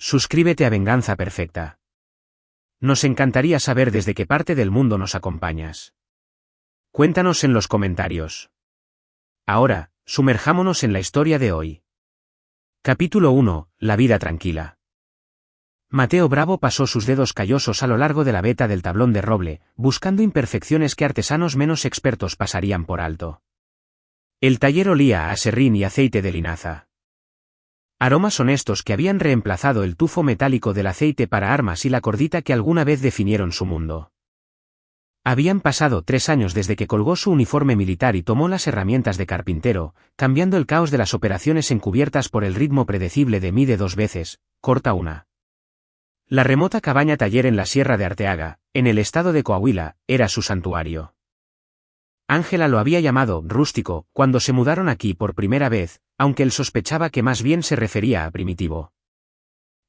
Suscríbete a Venganza Perfecta. Nos encantaría saber desde qué parte del mundo nos acompañas. Cuéntanos en los comentarios. Ahora, sumerjámonos en la historia de hoy. Capítulo 1. La vida tranquila. Mateo Bravo pasó sus dedos callosos a lo largo de la veta del tablón de roble, buscando imperfecciones que artesanos menos expertos pasarían por alto. El taller olía a aserrín y aceite de linaza. Aromas honestos que habían reemplazado el tufo metálico del aceite para armas y la cordita que alguna vez definieron su mundo. Habían pasado 3 años desde que colgó su uniforme militar y tomó las herramientas de carpintero, cambiando el caos de las operaciones encubiertas por el ritmo predecible de mide 2 veces, corta una. La remota cabaña taller en la Sierra de Arteaga, en el estado de Coahuila, era su santuario. Ángela lo había llamado rústico cuando se mudaron aquí por primera vez, aunque él sospechaba que más bien se refería a primitivo.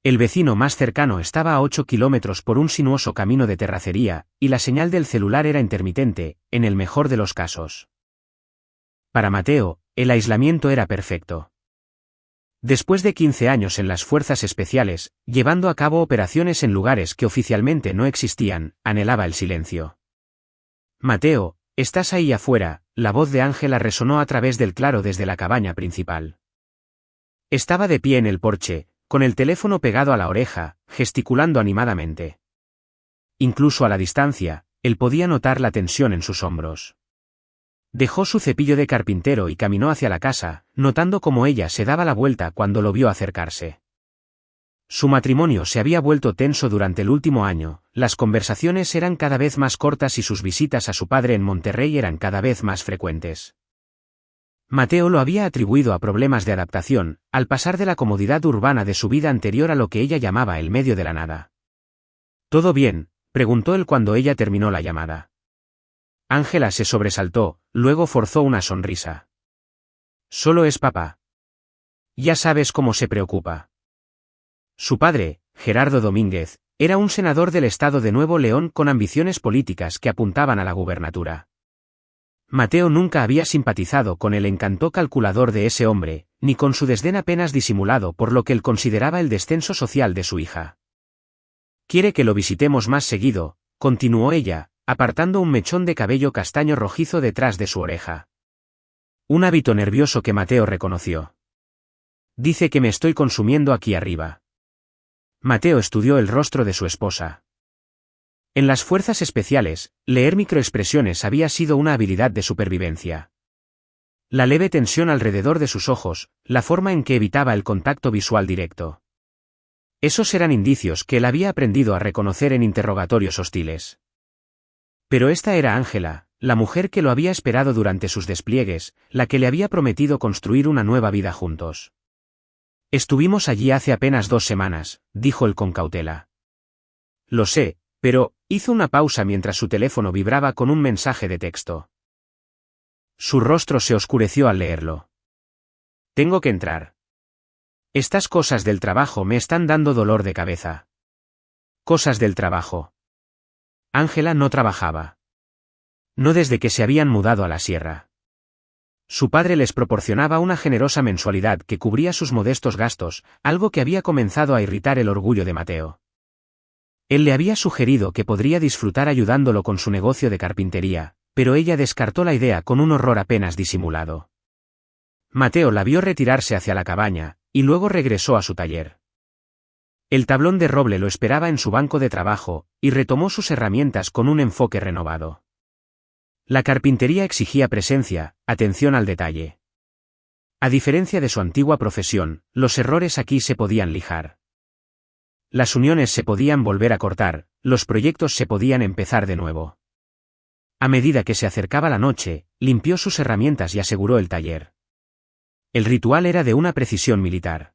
El vecino más cercano estaba a 8 kilómetros por un sinuoso camino de terracería, y la señal del celular era intermitente, en el mejor de los casos. Para Mateo, el aislamiento era perfecto. Después de 15 años en las fuerzas especiales, llevando a cabo operaciones en lugares que oficialmente no existían, anhelaba el silencio. Mateo, ¿estás ahí afuera? La voz de Ángela resonó a través del claro desde la cabaña principal. Estaba de pie en el porche, con el teléfono pegado a la oreja, gesticulando animadamente. Incluso a la distancia, él podía notar la tensión en sus hombros. Dejó su cepillo de carpintero y caminó hacia la casa, notando cómo ella se daba la vuelta cuando lo vio acercarse. Su matrimonio se había vuelto tenso durante el último año, las conversaciones eran cada vez más cortas y sus visitas a su padre en Monterrey eran cada vez más frecuentes. Mateo lo había atribuido a problemas de adaptación, al pasar de la comodidad urbana de su vida anterior a lo que ella llamaba el medio de la nada. ¿Todo bien?, preguntó él cuando ella terminó la llamada. Ángela se sobresaltó, luego forzó una sonrisa. Solo es papá. Ya sabes cómo se preocupa. Su padre, Gerardo Domínguez, era un senador del estado de Nuevo León con ambiciones políticas que apuntaban a la gubernatura. Mateo nunca había simpatizado con el encanto calculador de ese hombre, ni con su desdén apenas disimulado por lo que él consideraba el descenso social de su hija. Quiere que lo visitemos más seguido, continuó ella, apartando un mechón de cabello castaño rojizo detrás de su oreja. Un hábito nervioso que Mateo reconoció. Dice que me estoy consumiendo aquí arriba. Mateo estudió el rostro de su esposa. En las fuerzas especiales, leer microexpresiones había sido una habilidad de supervivencia. La leve tensión alrededor de sus ojos, la forma en que evitaba el contacto visual directo. Esos eran indicios que él había aprendido a reconocer en interrogatorios hostiles. Pero esta era Ángela, la mujer que lo había esperado durante sus despliegues, la que le había prometido construir una nueva vida juntos. Estuvimos allí hace apenas 2 semanas, dijo él con cautela. Lo sé, pero, hizo una pausa mientras su teléfono vibraba con un mensaje de texto. Su rostro se oscureció al leerlo. Tengo que entrar. Estas cosas del trabajo me están dando dolor de cabeza. Cosas del trabajo. Ángela no trabajaba. No desde que se habían mudado a la sierra. Su padre les proporcionaba una generosa mensualidad que cubría sus modestos gastos, algo que había comenzado a irritar el orgullo de Mateo. Él le había sugerido que podría disfrutar ayudándolo con su negocio de carpintería, pero ella descartó la idea con un horror apenas disimulado. Mateo la vio retirarse hacia la cabaña, y luego regresó a su taller. El tablón de roble lo esperaba en su banco de trabajo, y retomó sus herramientas con un enfoque renovado. La carpintería exigía presencia, atención al detalle. A diferencia de su antigua profesión, los errores aquí se podían lijar. Las uniones se podían volver a cortar, los proyectos se podían empezar de nuevo. A medida que se acercaba la noche, limpió sus herramientas y aseguró el taller. El ritual era de una precisión militar.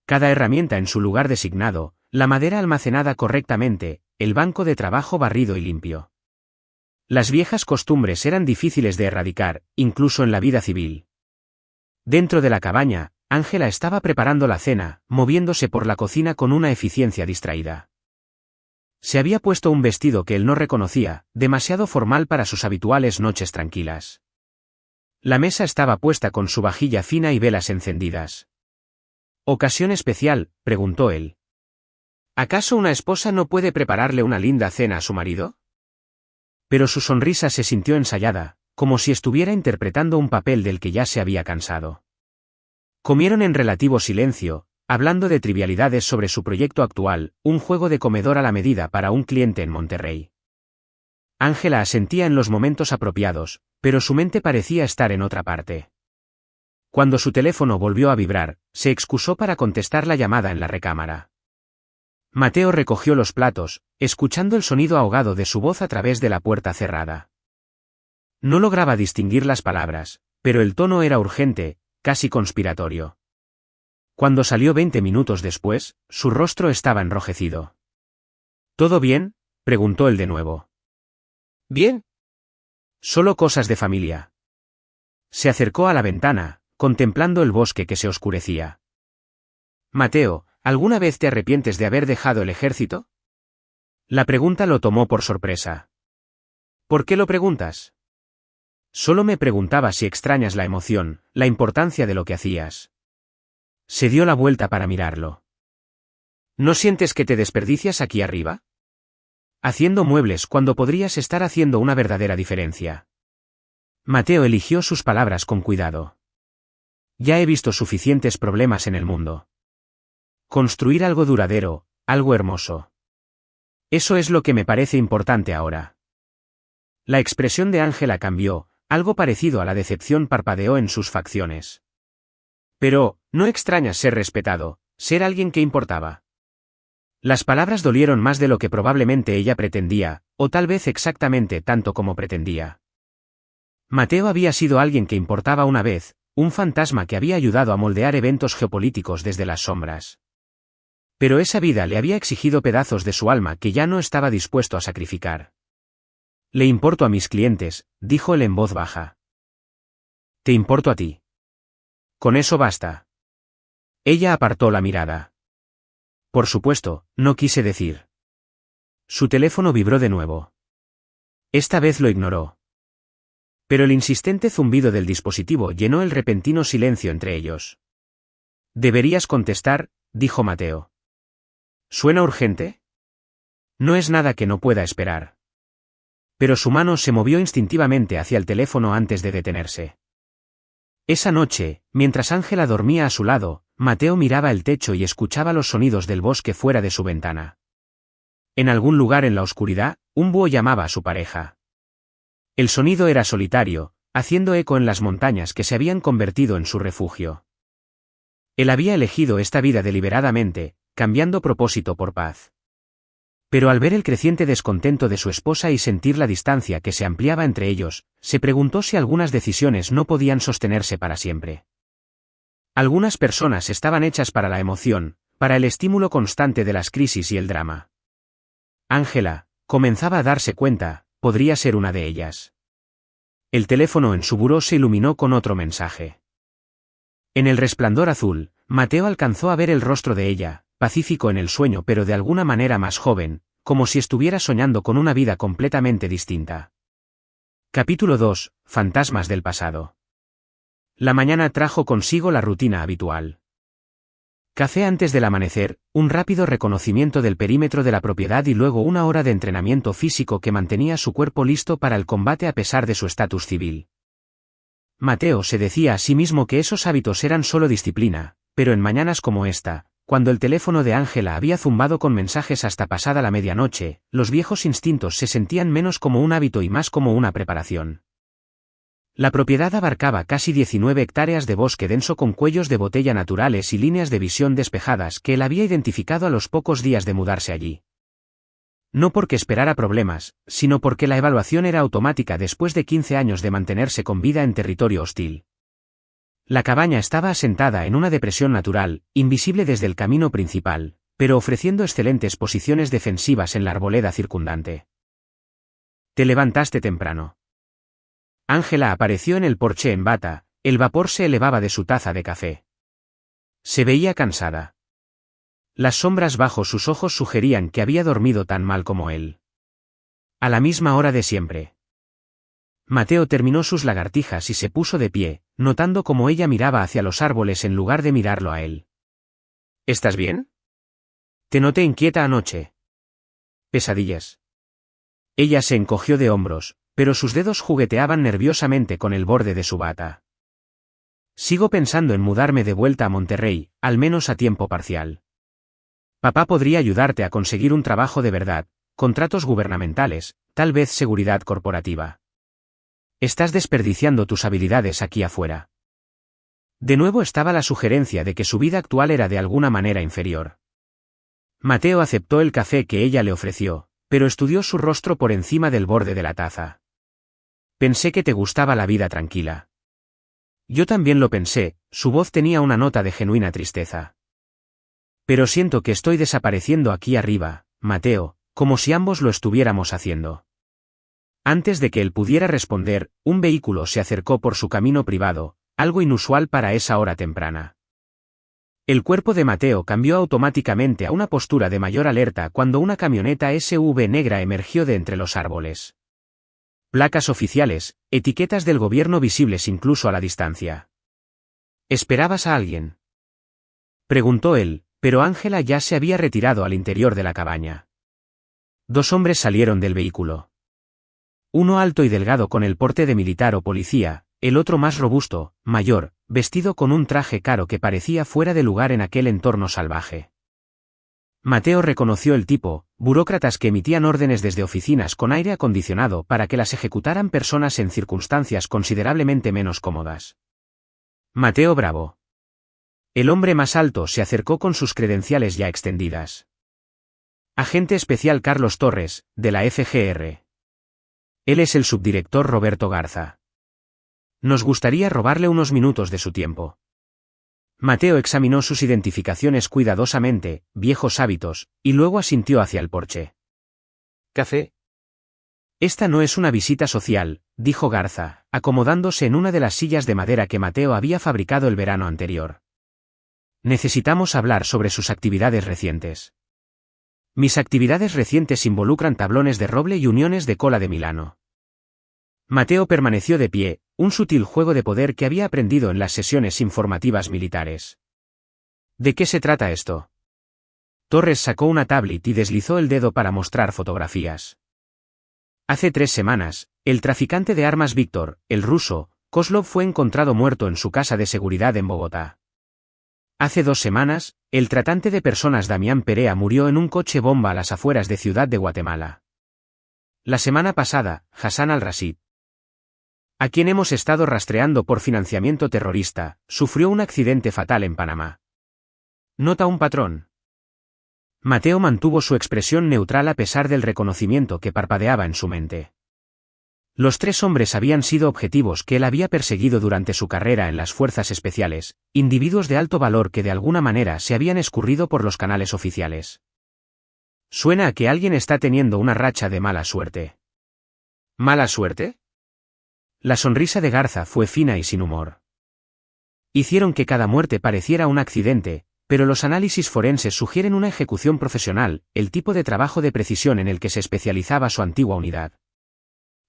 Cada herramienta en su lugar designado, la madera almacenada correctamente, el banco de trabajo barrido y limpio. Las viejas costumbres eran difíciles de erradicar, incluso en la vida civil. Dentro de la cabaña, Ángela estaba preparando la cena, moviéndose por la cocina con una eficiencia distraída. Se había puesto un vestido que él no reconocía, demasiado formal para sus habituales noches tranquilas. La mesa estaba puesta con su vajilla fina y velas encendidas. Ocasión especial, preguntó él. ¿Acaso una esposa no puede prepararle una linda cena a su marido? Pero su sonrisa se sintió ensayada, como si estuviera interpretando un papel del que ya se había cansado. Comieron en relativo silencio, hablando de trivialidades sobre su proyecto actual, un juego de comedor a la medida para un cliente en Monterrey. Ángela asentía en los momentos apropiados, pero su mente parecía estar en otra parte. Cuando su teléfono volvió a vibrar, se excusó para contestar la llamada en la recámara. Mateo recogió los platos, escuchando el sonido ahogado de su voz a través de la puerta cerrada. No lograba distinguir las palabras, pero el tono era urgente, casi conspiratorio. Cuando salió 20 minutos después, su rostro estaba enrojecido. ¿Todo bien?, preguntó él de nuevo. Bien. Solo cosas de familia. Se acercó a la ventana, contemplando el bosque que se oscurecía. Mateo, ¿alguna vez te arrepientes de haber dejado el ejército? La pregunta lo tomó por sorpresa. ¿Por qué lo preguntas? Solo me preguntaba si extrañas la emoción, la importancia de lo que hacías. Se dio la vuelta para mirarlo. ¿No sientes que te desperdicias aquí arriba? Haciendo muebles cuando podrías estar haciendo una verdadera diferencia. Mateo eligió sus palabras con cuidado. Ya he visto suficientes problemas en el mundo. Construir algo duradero, algo hermoso. Eso es lo que me parece importante ahora. La expresión de Ángela cambió, algo parecido a la decepción parpadeó en sus facciones. Pero, ¿no extrañas ser respetado, ser alguien que importaba? Las palabras dolieron más de lo que probablemente ella pretendía, o tal vez exactamente tanto como pretendía. Mateo había sido alguien que importaba una vez, un fantasma que había ayudado a moldear eventos geopolíticos desde las sombras. Pero esa vida le había exigido pedazos de su alma que ya no estaba dispuesto a sacrificar. Le importo a mis clientes, dijo él en voz baja. Te importo a ti. Con eso basta. Ella apartó la mirada. Por supuesto, no quise decir. Su teléfono vibró de nuevo. Esta vez lo ignoró. Pero el insistente zumbido del dispositivo llenó el repentino silencio entre ellos. Deberías contestar, dijo Mateo. ¿Suena urgente? No es nada que no pueda esperar. Pero su mano se movió instintivamente hacia el teléfono antes de detenerse. Esa noche, mientras Ángela dormía a su lado, Mateo miraba el techo y escuchaba los sonidos del bosque fuera de su ventana. En algún lugar en la oscuridad, un búho llamaba a su pareja. El sonido era solitario, haciendo eco en las montañas que se habían convertido en su refugio. Él había elegido esta vida deliberadamente, cambiando propósito por paz. Pero al ver el creciente descontento de su esposa y sentir la distancia que se ampliaba entre ellos, se preguntó si algunas decisiones no podían sostenerse para siempre. Algunas personas estaban hechas para la emoción, para el estímulo constante de las crisis y el drama. Ángela, comenzaba a darse cuenta, podría ser una de ellas. El teléfono en su buró se iluminó con otro mensaje. En el resplandor azul, Mateo alcanzó a ver el rostro de ella, pacífico en el sueño pero de alguna manera más joven, como si estuviera soñando con una vida completamente distinta. Capítulo 2. Fantasmas del pasado. La mañana trajo consigo la rutina habitual. Café antes del amanecer, un rápido reconocimiento del perímetro de la propiedad y luego una hora de entrenamiento físico que mantenía su cuerpo listo para el combate a pesar de su estatus civil. Mateo se decía a sí mismo que esos hábitos eran solo disciplina, pero en mañanas como esta, cuando el teléfono de Ángela había zumbado con mensajes hasta pasada la medianoche, los viejos instintos se sentían menos como un hábito y más como una preparación. La propiedad abarcaba casi 19 hectáreas de bosque denso con cuellos de botella naturales y líneas de visión despejadas que él había identificado a los pocos días de mudarse allí. No porque esperara problemas, sino porque la evaluación era automática después de 15 años de mantenerse con vida en territorio hostil. La cabaña estaba asentada en una depresión natural, invisible desde el camino principal, pero ofreciendo excelentes posiciones defensivas en la arboleda circundante. Te levantaste temprano. Ángela apareció en el porche en bata, el vapor se elevaba de su taza de café. Se veía cansada. Las sombras bajo sus ojos sugerían que había dormido tan mal como él. A la misma hora de siempre. Mateo terminó sus lagartijas y se puso de pie, notando cómo ella miraba hacia los árboles en lugar de mirarlo a él. ¿Estás bien? Te noté inquieta anoche. Pesadillas. Ella se encogió de hombros, pero sus dedos jugueteaban nerviosamente con el borde de su bata. Sigo pensando en mudarme de vuelta a Monterrey, al menos a tiempo parcial. Papá podría ayudarte a conseguir un trabajo de verdad, contratos gubernamentales, tal vez seguridad corporativa. Estás desperdiciando tus habilidades aquí afuera. De nuevo estaba la sugerencia de que su vida actual era de alguna manera inferior. Mateo aceptó el café que ella le ofreció, pero estudió su rostro por encima del borde de la taza. Pensé que te gustaba la vida tranquila. Yo también lo pensé, su voz tenía una nota de genuina tristeza. Pero siento que estoy desapareciendo aquí arriba, Mateo, como si ambos lo estuviéramos haciendo. Antes de que él pudiera responder, un vehículo se acercó por su camino privado, algo inusual para esa hora temprana. El cuerpo de Mateo cambió automáticamente a una postura de mayor alerta cuando una camioneta SUV negra emergió de entre los árboles. Placas oficiales, etiquetas del gobierno visibles incluso a la distancia. ¿Esperabas a alguien?, preguntó él, pero Ángela ya se había retirado al interior de la cabaña. Dos hombres salieron del vehículo. Uno alto y delgado con el porte de militar o policía, el otro más robusto, mayor, vestido con un traje caro que parecía fuera de lugar en aquel entorno salvaje. Mateo reconoció el tipo, burócratas que emitían órdenes desde oficinas con aire acondicionado para que las ejecutaran personas en circunstancias considerablemente menos cómodas. Mateo Bravo. El hombre más alto se acercó con sus credenciales ya extendidas. Agente especial Carlos Torres, de la FGR. Él es el subdirector Roberto Garza. Nos gustaría robarle unos minutos de su tiempo. Mateo examinó sus identificaciones cuidadosamente, viejos hábitos, y luego asintió hacia el porche. ¿Café? Esta no es una visita social, dijo Garza, acomodándose en una de las sillas de madera que Mateo había fabricado el verano anterior. Necesitamos hablar sobre sus actividades recientes. Mis actividades recientes involucran tablones de roble y uniones de cola de Milano. Mateo permaneció de pie, un sutil juego de poder que había aprendido en las sesiones informativas militares. ¿De qué se trata esto? Torres sacó una tablet y deslizó el dedo para mostrar fotografías. Hace 3 semanas, el traficante de armas Víctor, el ruso, Kozlov fue encontrado muerto en su casa de seguridad en Bogotá. Hace 2 semanas, el tratante de personas Damián Perea murió en un coche bomba a las afueras de Ciudad de Guatemala. La semana pasada, Hassan al-Rashid, a quien hemos estado rastreando por financiamiento terrorista, sufrió un accidente fatal en Panamá. ¿Nota un patrón? Mateo mantuvo su expresión neutral a pesar del reconocimiento que parpadeaba en su mente. Los 3 hombres habían sido objetivos que él había perseguido durante su carrera en las fuerzas especiales, individuos de alto valor que de alguna manera se habían escurrido por los canales oficiales. Suena a que alguien está teniendo una racha de mala suerte. ¿Mala suerte? La sonrisa de Garza fue fina y sin humor. Hicieron que cada muerte pareciera un accidente, pero los análisis forenses sugieren una ejecución profesional, el tipo de trabajo de precisión en el que se especializaba su antigua unidad.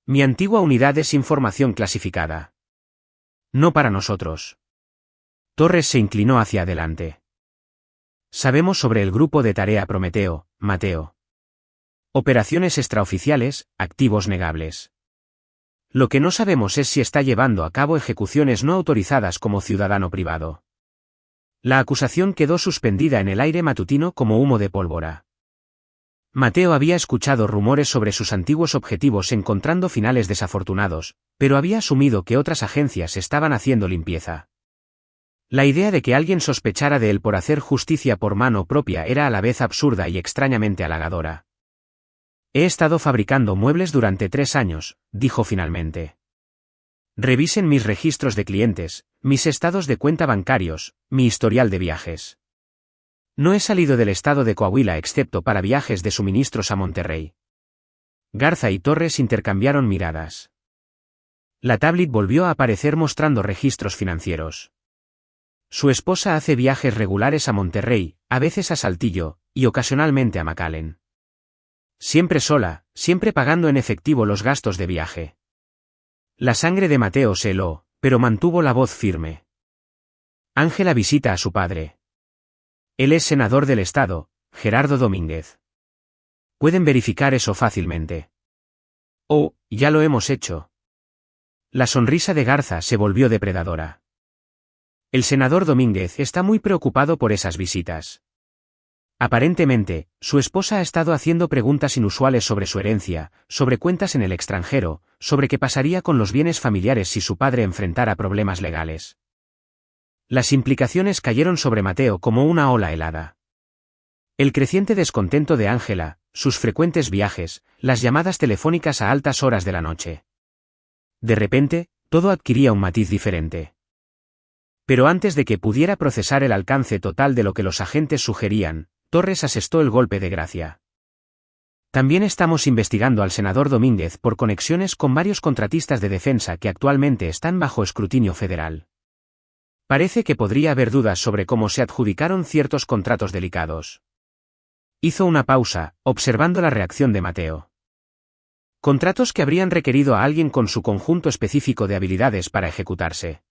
Mi antigua unidad es información clasificada. No para nosotros. Torres se inclinó hacia adelante. Sabemos sobre el grupo de tarea Prometeo, Mateo. Operaciones extraoficiales, activos negables. Lo que no sabemos es si está llevando a cabo ejecuciones no autorizadas como ciudadano privado. La acusación quedó suspendida en el aire matutino como humo de pólvora. Mateo había escuchado rumores sobre sus antiguos objetivos encontrando finales desafortunados, pero había asumido que otras agencias estaban haciendo limpieza. La idea de que alguien sospechara de él por hacer justicia por mano propia era a la vez absurda y extrañamente halagadora. He estado fabricando muebles durante 3 años, dijo finalmente. Revisen mis registros de clientes, mis estados de cuenta bancarios, mi historial de viajes. No he salido del estado de Coahuila excepto para viajes de suministros a Monterrey. Garza y Torres intercambiaron miradas. La tablet volvió a aparecer mostrando registros financieros. Su esposa hace viajes regulares a Monterrey, a veces a Saltillo, y ocasionalmente a McAllen. Siempre sola, siempre pagando en efectivo los gastos de viaje. La sangre de Mateo se heló, pero mantuvo la voz firme. Ángela visita a su padre. Él es senador del estado, Gerardo Domínguez. Pueden verificar eso fácilmente. Oh, ya lo hemos hecho. La sonrisa de Garza se volvió depredadora. El senador Domínguez está muy preocupado por esas visitas. Aparentemente, su esposa ha estado haciendo preguntas inusuales sobre su herencia, sobre cuentas en el extranjero, sobre qué pasaría con los bienes familiares si su padre enfrentara problemas legales. Las implicaciones cayeron sobre Mateo como una ola helada. El creciente descontento de Ángela, sus frecuentes viajes, las llamadas telefónicas a altas horas de la noche. De repente, todo adquiría un matiz diferente. Pero antes de que pudiera procesar el alcance total de lo que los agentes sugerían, Torres asestó el golpe de gracia. También estamos investigando al senador Domínguez por conexiones con varios contratistas de defensa que actualmente están bajo escrutinio federal. Parece que podría haber dudas sobre cómo se adjudicaron ciertos contratos delicados. Hizo una pausa, observando la reacción de Mateo. Contratos que habrían requerido a alguien con su conjunto específico de habilidades para ejecutarse.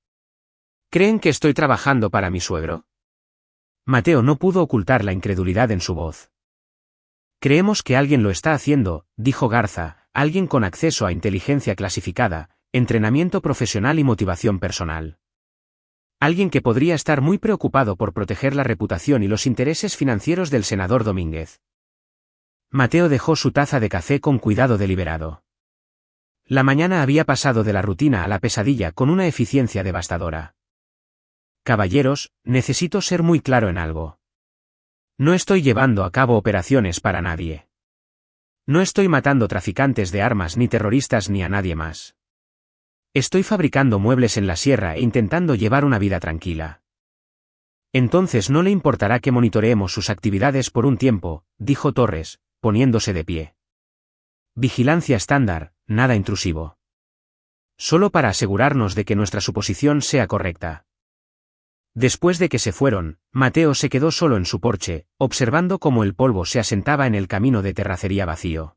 ¿Creen que estoy trabajando para mi suegro? Mateo no pudo ocultar la incredulidad en su voz. Creemos que alguien lo está haciendo, dijo Garza, alguien con acceso a inteligencia clasificada, entrenamiento profesional y motivación personal. Alguien que podría estar muy preocupado por proteger la reputación y los intereses financieros del senador Domínguez. Mateo dejó su taza de café con cuidado deliberado. La mañana había pasado de la rutina a la pesadilla con una eficiencia devastadora. Caballeros, necesito ser muy claro en algo. No estoy llevando a cabo operaciones para nadie. No estoy matando traficantes de armas ni terroristas ni a nadie más. Estoy fabricando muebles en la sierra e intentando llevar una vida tranquila. Entonces no le importará que monitoreemos sus actividades por un tiempo, dijo Torres, poniéndose de pie. Vigilancia estándar, nada intrusivo. Solo para asegurarnos de que nuestra suposición sea correcta. Después de que se fueron, Mateo se quedó solo en su porche, observando cómo el polvo se asentaba en el camino de terracería vacío.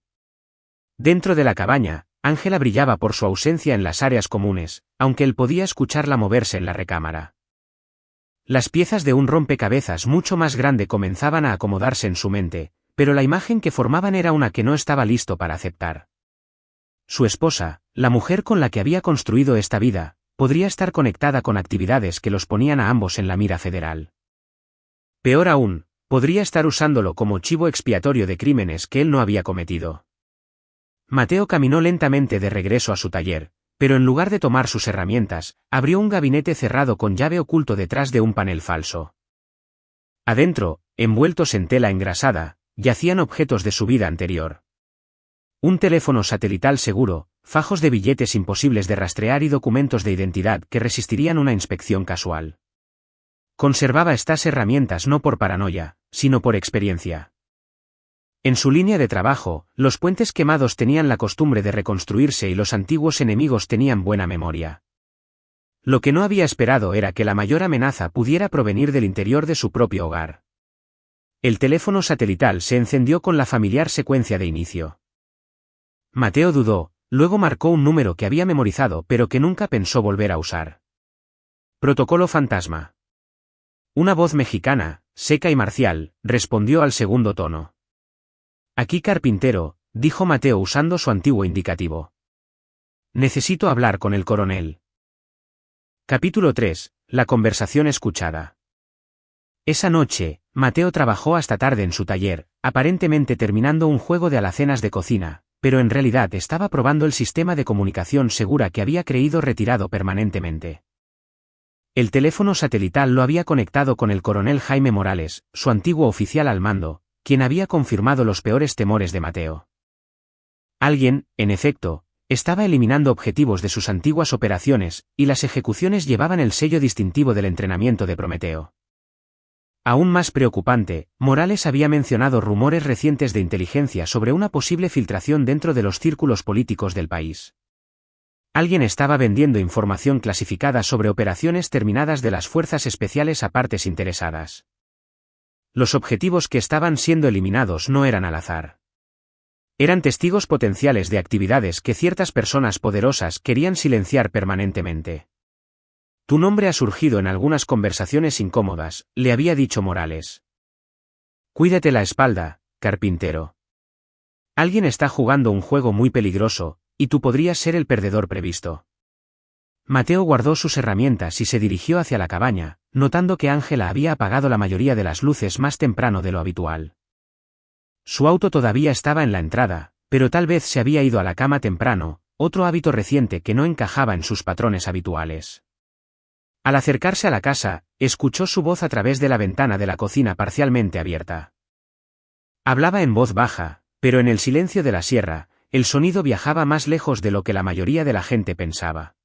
Dentro de la cabaña, Ángela brillaba por su ausencia en las áreas comunes, aunque él podía escucharla moverse en la recámara. Las piezas de un rompecabezas mucho más grande comenzaban a acomodarse en su mente, pero la imagen que formaban era una que no estaba listo para aceptar. Su esposa, la mujer con la que había construido esta vida, podría estar conectada con actividades que los ponían a ambos en la mira federal. Peor aún, podría estar usándolo como chivo expiatorio de crímenes que él no había cometido. Mateo caminó lentamente de regreso a su taller, pero en lugar de tomar sus herramientas, abrió un gabinete cerrado con llave oculto detrás de un panel falso. Adentro, envueltos en tela engrasada, yacían objetos de su vida anterior. Un teléfono satelital seguro, fajos de billetes imposibles de rastrear y documentos de identidad que resistirían una inspección casual. Conservaba estas herramientas no por paranoia, sino por experiencia. En su línea de trabajo, los puentes quemados tenían la costumbre de reconstruirse y los antiguos enemigos tenían buena memoria. Lo que no había esperado era que la mayor amenaza pudiera provenir del interior de su propio hogar. El teléfono satelital se encendió con la familiar secuencia de inicio. Mateo dudó, luego marcó un número que había memorizado pero que nunca pensó volver a usar. Protocolo fantasma. Una voz mexicana, seca y marcial, respondió al segundo tono. Aquí carpintero, dijo Mateo usando su antiguo indicativo. Necesito hablar con el coronel. Capítulo 3. La conversación escuchada. Esa noche, Mateo trabajó hasta tarde en su taller, aparentemente terminando un juego de alacenas de cocina, pero en realidad estaba probando el sistema de comunicación segura que había creído retirado permanentemente. El teléfono satelital lo había conectado con el coronel Jaime Morales, su antiguo oficial al mando, quien había confirmado los peores temores de Mateo. Alguien, en efecto, estaba eliminando objetivos de sus antiguas operaciones, y las ejecuciones llevaban el sello distintivo del entrenamiento de Prometeo. Aún más preocupante, Morales había mencionado rumores recientes de inteligencia sobre una posible filtración dentro de los círculos políticos del país. Alguien estaba vendiendo información clasificada sobre operaciones terminadas de las fuerzas especiales a partes interesadas. Los objetivos que estaban siendo eliminados no eran al azar. Eran testigos potenciales de actividades que ciertas personas poderosas querían silenciar permanentemente. Tu nombre ha surgido en algunas conversaciones incómodas, le había dicho Morales. Cuídate la espalda, carpintero. Alguien está jugando un juego muy peligroso, y tú podrías ser el perdedor previsto. Mateo guardó sus herramientas y se dirigió hacia la cabaña, notando que Ángela había apagado la mayoría de las luces más temprano de lo habitual. Su auto todavía estaba en la entrada, pero tal vez se había ido a la cama temprano, otro hábito reciente que no encajaba en sus patrones habituales. Al acercarse a la casa, escuchó su voz a través de la ventana de la cocina parcialmente abierta. Hablaba en voz baja, pero en el silencio de la sierra, el sonido viajaba más lejos de lo que la mayoría de la gente pensaba.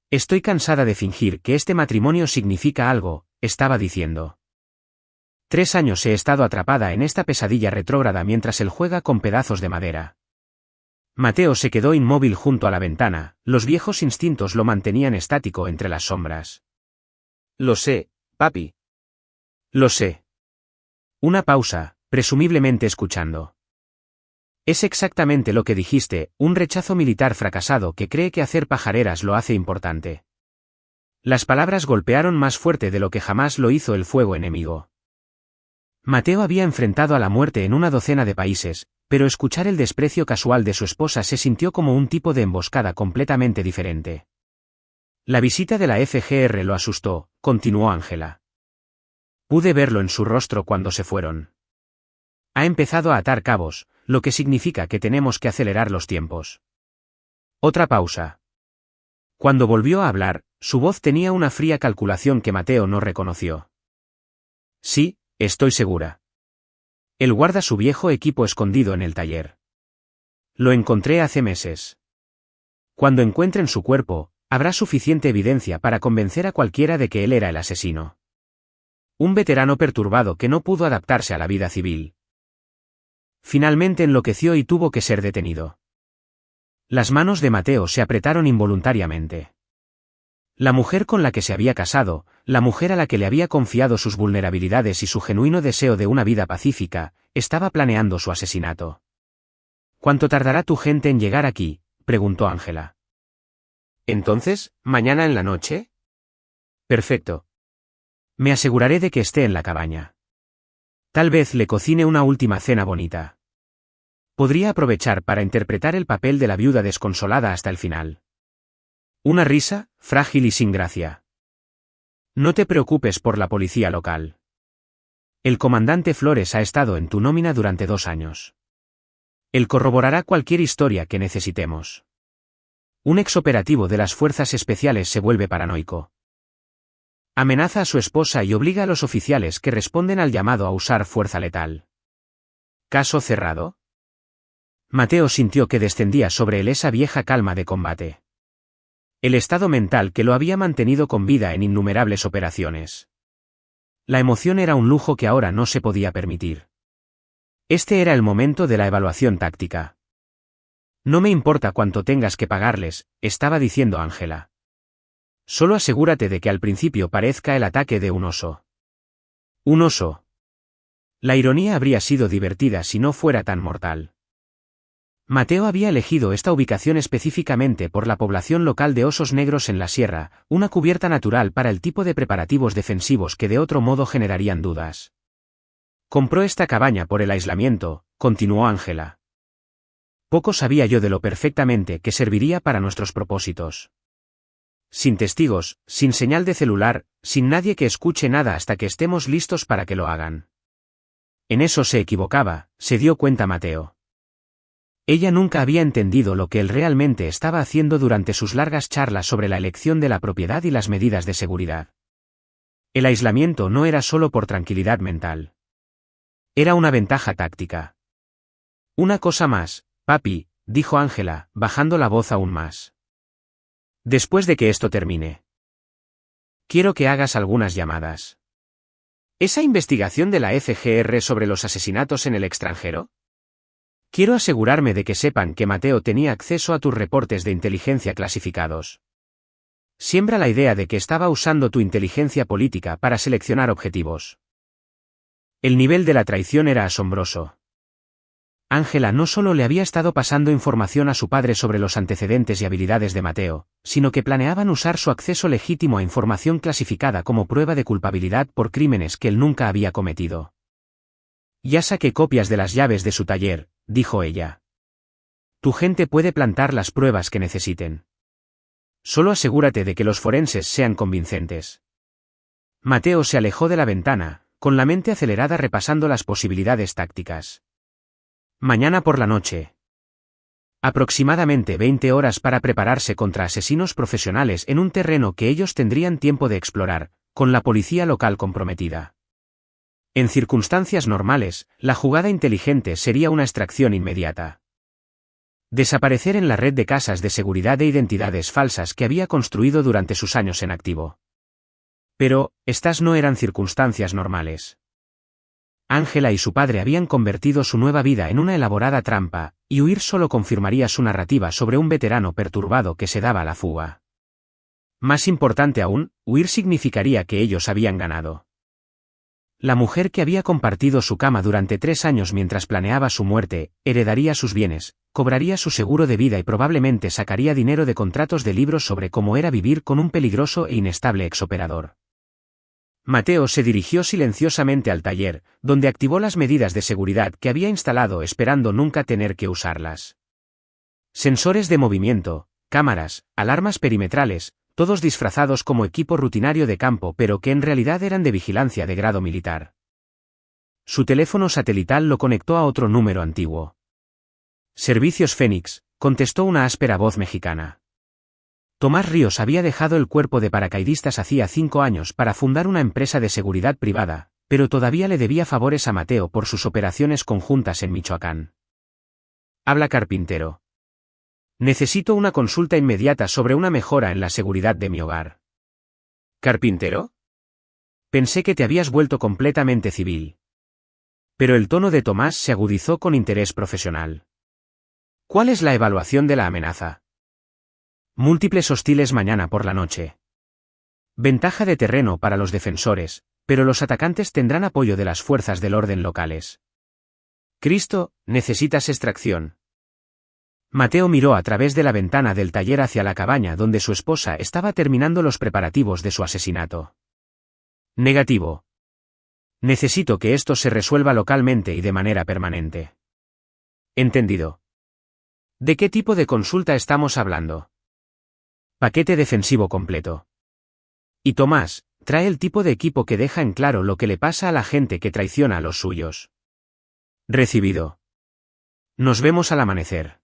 Estoy cansada de fingir que este matrimonio significa algo, estaba diciendo. 3 años he estado atrapada en esta pesadilla retrógrada mientras él juega con pedazos de madera. Mateo se quedó inmóvil junto a la ventana, los viejos instintos lo mantenían estático entre las sombras. Lo sé, papi. Lo sé. Una pausa, presumiblemente escuchando. Es exactamente lo que dijiste, un rechazo militar fracasado que cree que hacer pajareras lo hace importante. Las palabras golpearon más fuerte de lo que jamás lo hizo el fuego enemigo. Mateo había enfrentado a la muerte en una docena de países, pero escuchar el desprecio casual de su esposa se sintió como un tipo de emboscada completamente diferente. La visita de la FGR lo asustó, continuó Ángela. Pude verlo en su rostro cuando se fueron. Ha empezado a atar cabos, lo que significa que tenemos que acelerar los tiempos. Otra pausa. Cuando volvió a hablar, su voz tenía una fría calculación que Mateo no reconoció. Sí, estoy segura. Él guarda su viejo equipo escondido en el taller. Lo encontré hace meses. Cuando encuentren su cuerpo, habrá suficiente evidencia para convencer a cualquiera de que él era el asesino. Un veterano perturbado que no pudo adaptarse a la vida civil. Finalmente enloqueció y tuvo que ser detenido. Las manos de Mateo se apretaron involuntariamente. La mujer con la que se había casado, la mujer a la que le había confiado sus vulnerabilidades y su genuino deseo de una vida pacífica, estaba planeando su asesinato. ¿Cuánto tardará tu gente en llegar aquí?, preguntó Ángela. Entonces, ¿mañana en la noche? Perfecto. Me aseguraré de que esté en la cabaña. Tal vez le cocine una última cena bonita. Podría aprovechar para interpretar el papel de la viuda desconsolada hasta el final. Una risa, frágil y sin gracia. No te preocupes por la policía local. El comandante Flores ha estado en tu nómina durante 2 años. Él corroborará cualquier historia que necesitemos. Un exoperativo de las fuerzas especiales se vuelve paranoico. Amenaza a su esposa y obliga a los oficiales que responden al llamado a usar fuerza letal. ¿Caso cerrado? Mateo sintió que descendía sobre él esa vieja calma de combate. El estado mental que lo había mantenido con vida en innumerables operaciones. La emoción era un lujo que ahora no se podía permitir. Este era el momento de la evaluación táctica. No me importa cuánto tengas que pagarles, estaba diciendo Ángela. Solo asegúrate de que al principio parezca el ataque de un oso. ¿Un oso? La ironía habría sido divertida si no fuera tan mortal. Mateo había elegido esta ubicación específicamente por la población local de osos negros en la sierra, una cubierta natural para el tipo de preparativos defensivos que de otro modo generarían dudas. Compró esta cabaña por el aislamiento, continuó Ángela. Poco sabía yo de lo perfectamente que serviría para nuestros propósitos. Sin testigos, sin señal de celular, sin nadie que escuche nada hasta que estemos listos para que lo hagan. En eso se equivocaba, se dio cuenta Mateo. Ella nunca había entendido lo que él realmente estaba haciendo durante sus largas charlas sobre la elección de la propiedad y las medidas de seguridad. El aislamiento no era solo por tranquilidad mental. Era una ventaja táctica. Una cosa más, papi, dijo Ángela, bajando la voz aún más. Después de que esto termine, quiero que hagas algunas llamadas. ¿Esa investigación de la FGR sobre los asesinatos en el extranjero? Quiero asegurarme de que sepan que Mateo tenía acceso a tus reportes de inteligencia clasificados. Siembra la idea de que estaba usando tu inteligencia política para seleccionar objetivos. El nivel de la traición era asombroso. Ángela no solo le había estado pasando información a su padre sobre los antecedentes y habilidades de Mateo, sino que planeaban usar su acceso legítimo a información clasificada como prueba de culpabilidad por crímenes que él nunca había cometido. Ya saqué copias de las llaves de su taller, dijo ella. Tu gente puede plantar las pruebas que necesiten. Solo asegúrate de que los forenses sean convincentes. Mateo se alejó de la ventana, con la mente acelerada repasando las posibilidades tácticas. Mañana por la noche. Aproximadamente 20 horas para prepararse contra asesinos profesionales en un terreno que ellos tendrían tiempo de explorar, con la policía local comprometida. En circunstancias normales, la jugada inteligente sería una extracción inmediata. Desaparecer en la red de casas de seguridad de identidades falsas que había construido durante sus años en activo. Pero, estas no eran circunstancias normales. Ángela y su padre habían convertido su nueva vida en una elaborada trampa, y huir solo confirmaría su narrativa sobre un veterano perturbado que se daba a la fuga. Más importante aún, huir significaría que ellos habían ganado. La mujer que había compartido su cama durante 3 años mientras planeaba su muerte, heredaría sus bienes, cobraría su seguro de vida y probablemente sacaría dinero de contratos de libros sobre cómo era vivir con un peligroso e inestable exoperador. Mateo se dirigió silenciosamente al taller, donde activó las medidas de seguridad que había instalado esperando nunca tener que usarlas. Sensores de movimiento, cámaras, alarmas perimetrales, todos disfrazados como equipo rutinario de campo pero que en realidad eran de vigilancia de grado militar. Su teléfono satelital lo conectó a otro número antiguo. Servicios Fénix, contestó una áspera voz mexicana. Tomás Ríos había dejado el cuerpo de paracaidistas hacía 5 años para fundar una empresa de seguridad privada, pero todavía le debía favores a Mateo por sus operaciones conjuntas en Michoacán. Habla Carpintero. Necesito una consulta inmediata sobre una mejora en la seguridad de mi hogar. ¿Carpintero? Pensé que te habías vuelto completamente civil. Pero el tono de Tomás se agudizó con interés profesional. ¿Cuál es la evaluación de la amenaza? Múltiples hostiles mañana por la noche. Ventaja de terreno para los defensores, pero los atacantes tendrán apoyo de las fuerzas del orden locales. Cristo, necesitas extracción. Mateo miró a través de la ventana del taller hacia la cabaña donde su esposa estaba terminando los preparativos de su asesinato. Negativo. Necesito que esto se resuelva localmente y de manera permanente. Entendido. ¿De qué tipo de consulta estamos hablando? Paquete defensivo completo. Y Tomás, trae el tipo de equipo que deja en claro lo que le pasa a la gente que traiciona a los suyos. Recibido. Nos vemos al amanecer.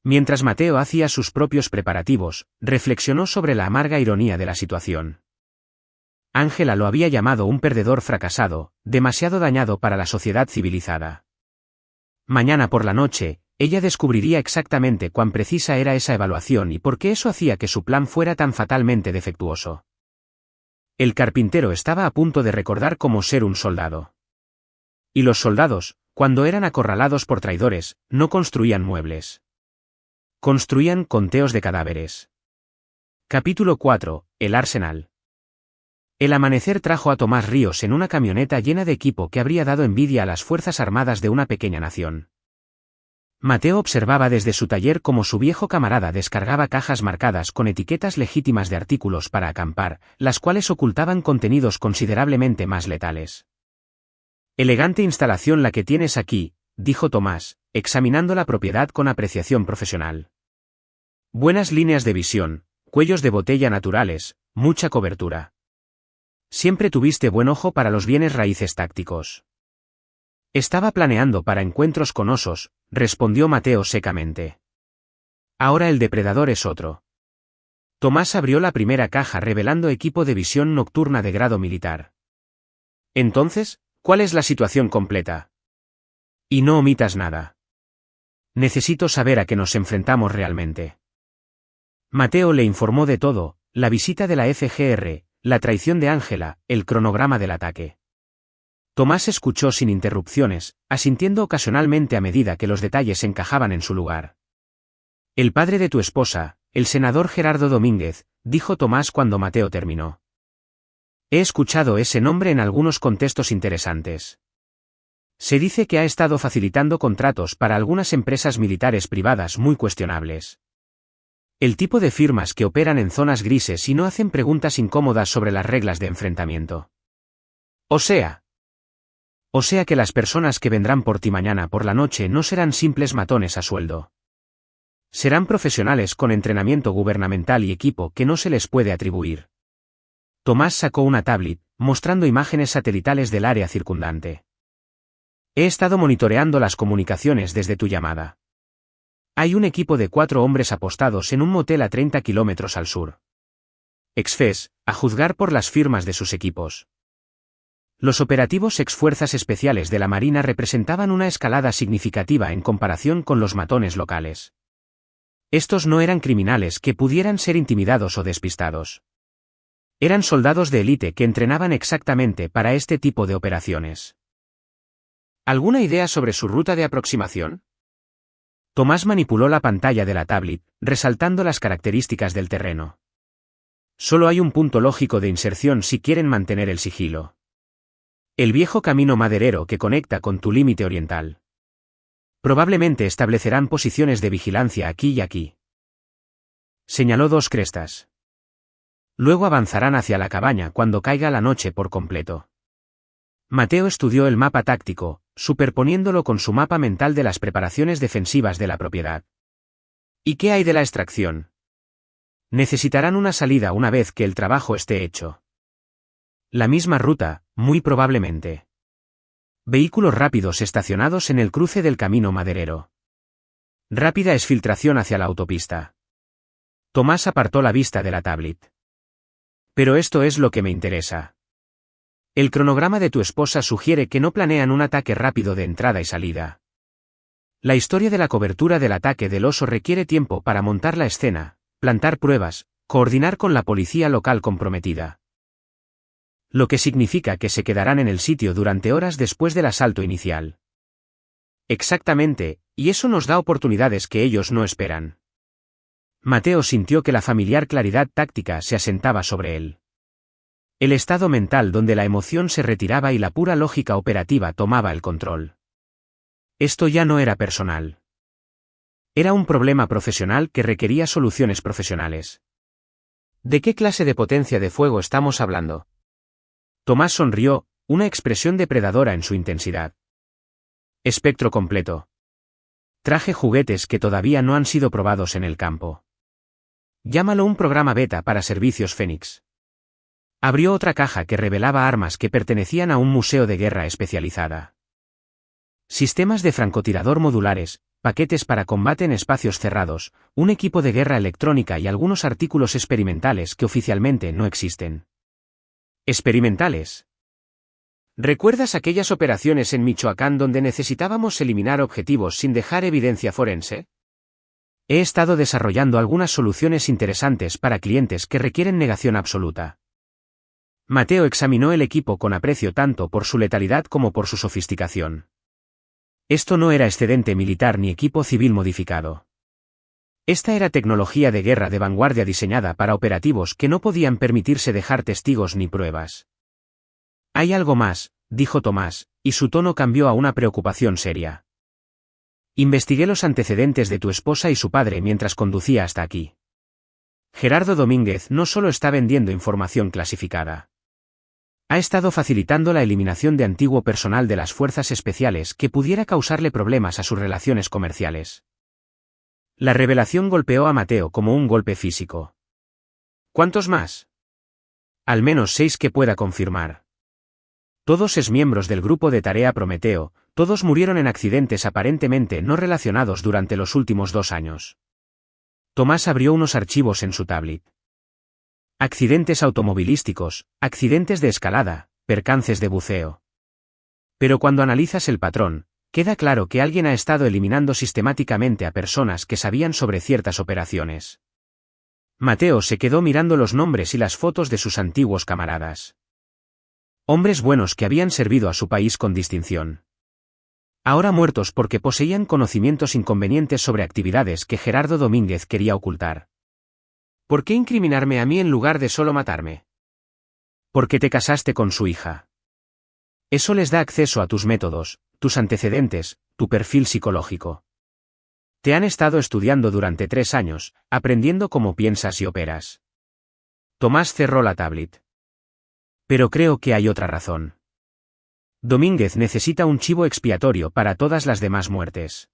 Mientras Mateo hacía sus propios preparativos, reflexionó sobre la amarga ironía de la situación. Ángela lo había llamado un perdedor fracasado, demasiado dañado para la sociedad civilizada. Mañana por la noche, ella descubriría exactamente cuán precisa era esa evaluación y por qué eso hacía que su plan fuera tan fatalmente defectuoso. El carpintero estaba a punto de recordar cómo ser un soldado. Y los soldados, cuando eran acorralados por traidores, no construían muebles. Construían conteos de cadáveres. Capítulo 4. El arsenal. El amanecer trajo a Tomás Ríos en una camioneta llena de equipo que habría dado envidia a las fuerzas armadas de una pequeña nación. Mateo observaba desde su taller cómo su viejo camarada descargaba cajas marcadas con etiquetas legítimas de artículos para acampar, las cuales ocultaban contenidos considerablemente más letales. Elegante instalación la que tienes aquí, dijo Tomás, examinando la propiedad con apreciación profesional. Buenas líneas de visión, cuellos de botella naturales, mucha cobertura. Siempre tuviste buen ojo para los bienes raíces tácticos. Estaba planeando para encuentros con osos, respondió Mateo secamente. Ahora el depredador es otro. Tomás abrió la primera caja revelando equipo de visión nocturna de grado militar. Entonces, ¿cuál es la situación completa? Y no omitas nada. Necesito saber a qué nos enfrentamos realmente. Mateo le informó de todo, la visita de la FGR, la traición de Ángela, el cronograma del ataque. Tomás escuchó sin interrupciones, asintiendo ocasionalmente a medida que los detalles encajaban en su lugar. El padre de tu esposa, el senador Gerardo Domínguez, dijo Tomás cuando Mateo terminó. He escuchado ese nombre en algunos contextos interesantes. Se dice que ha estado facilitando contratos para algunas empresas militares privadas muy cuestionables. El tipo de firmas que operan en zonas grises y no hacen preguntas incómodas sobre las reglas de enfrentamiento. O sea, O sea que las personas que vendrán por ti mañana por la noche no serán simples matones a sueldo. Serán profesionales con entrenamiento gubernamental y equipo que no se les puede atribuir. Tomás sacó una tablet, mostrando imágenes satelitales del área circundante. He estado monitoreando las comunicaciones desde tu llamada. Hay un equipo de 4 hombres apostados en un motel a 30 kilómetros al sur. Exfes, a juzgar por las firmas de sus equipos. Los operativos ex-fuerzas especiales de la Marina representaban una escalada significativa en comparación con los matones locales. Estos no eran criminales que pudieran ser intimidados o despistados. Eran soldados de élite que entrenaban exactamente para este tipo de operaciones. ¿Alguna idea sobre su ruta de aproximación? Tomás manipuló la pantalla de la tablet, resaltando las características del terreno. Solo hay un punto lógico de inserción si quieren mantener el sigilo. El viejo camino maderero que conecta con tu límite oriental. Probablemente establecerán posiciones de vigilancia aquí y aquí. Señaló 2 crestas. Luego avanzarán hacia la cabaña cuando caiga la noche por completo. Mateo estudió el mapa táctico, superponiéndolo con su mapa mental de las preparaciones defensivas de la propiedad. ¿Y qué hay de la extracción? Necesitarán una salida una vez que el trabajo esté hecho. La misma ruta, muy probablemente. Vehículos rápidos estacionados en el cruce del camino maderero. Rápida exfiltración hacia la autopista. Tomás apartó la vista de la tablet. Pero esto es lo que me interesa. El cronograma de tu esposa sugiere que no planean un ataque rápido de entrada y salida. La historia de la cobertura del ataque del oso requiere tiempo para montar la escena, plantar pruebas, coordinar con la policía local comprometida. Lo que significa que se quedarán en el sitio durante horas después del asalto inicial. Exactamente, y eso nos da oportunidades que ellos no esperan. Mateo sintió que la familiar claridad táctica se asentaba sobre él. El estado mental donde la emoción se retiraba y la pura lógica operativa tomaba el control. Esto ya no era personal. Era un problema profesional que requería soluciones profesionales. ¿De qué clase de potencia de fuego estamos hablando? Tomás sonrió, una expresión depredadora en su intensidad. Espectro completo. Traje juguetes que todavía no han sido probados en el campo. Llámalo un programa beta para servicios Fénix. Abrió otra caja que revelaba armas que pertenecían a un museo de guerra especializada. Sistemas de francotirador modulares, paquetes para combate en espacios cerrados, un equipo de guerra electrónica y algunos artículos experimentales que oficialmente no existen. ¿Experimentales? ¿Recuerdas aquellas operaciones en Michoacán donde necesitábamos eliminar objetivos sin dejar evidencia forense? He estado desarrollando algunas soluciones interesantes para clientes que requieren negación absoluta. Mateo examinó el equipo con aprecio tanto por su letalidad como por su sofisticación. Esto no era excedente militar ni equipo civil modificado. Esta era tecnología de guerra de vanguardia diseñada para operativos que no podían permitirse dejar testigos ni pruebas. Hay algo más, dijo Tomás, y su tono cambió a una preocupación seria. Investigué los antecedentes de tu esposa y su padre mientras conducía hasta aquí. Gerardo Domínguez no solo está vendiendo información clasificada. Ha estado facilitando la eliminación de antiguo personal de las fuerzas especiales que pudiera causarle problemas a sus relaciones comerciales. La revelación golpeó a Mateo como un golpe físico. ¿Cuántos más? Al menos 6 que pueda confirmar. Todos exmiembros del grupo de tarea Prometeo, todos murieron en accidentes aparentemente no relacionados durante los últimos 2 años. Tomás abrió unos archivos en su tablet. Accidentes automovilísticos, accidentes de escalada, percances de buceo. Pero cuando analizas el patrón, queda claro que alguien ha estado eliminando sistemáticamente a personas que sabían sobre ciertas operaciones. Mateo se quedó mirando los nombres y las fotos de sus antiguos camaradas. Hombres buenos que habían servido a su país con distinción. Ahora muertos porque poseían conocimientos inconvenientes sobre actividades que Gerardo Domínguez quería ocultar. ¿Por qué incriminarme a mí en lugar de solo matarme? Porque te casaste con su hija. Eso les da acceso a tus métodos, tus antecedentes, tu perfil psicológico. Te han estado estudiando durante 3 años, aprendiendo cómo piensas y operas. Tomás cerró la tablet. Pero creo que hay otra razón. Domínguez necesita un chivo expiatorio para todas las demás muertes.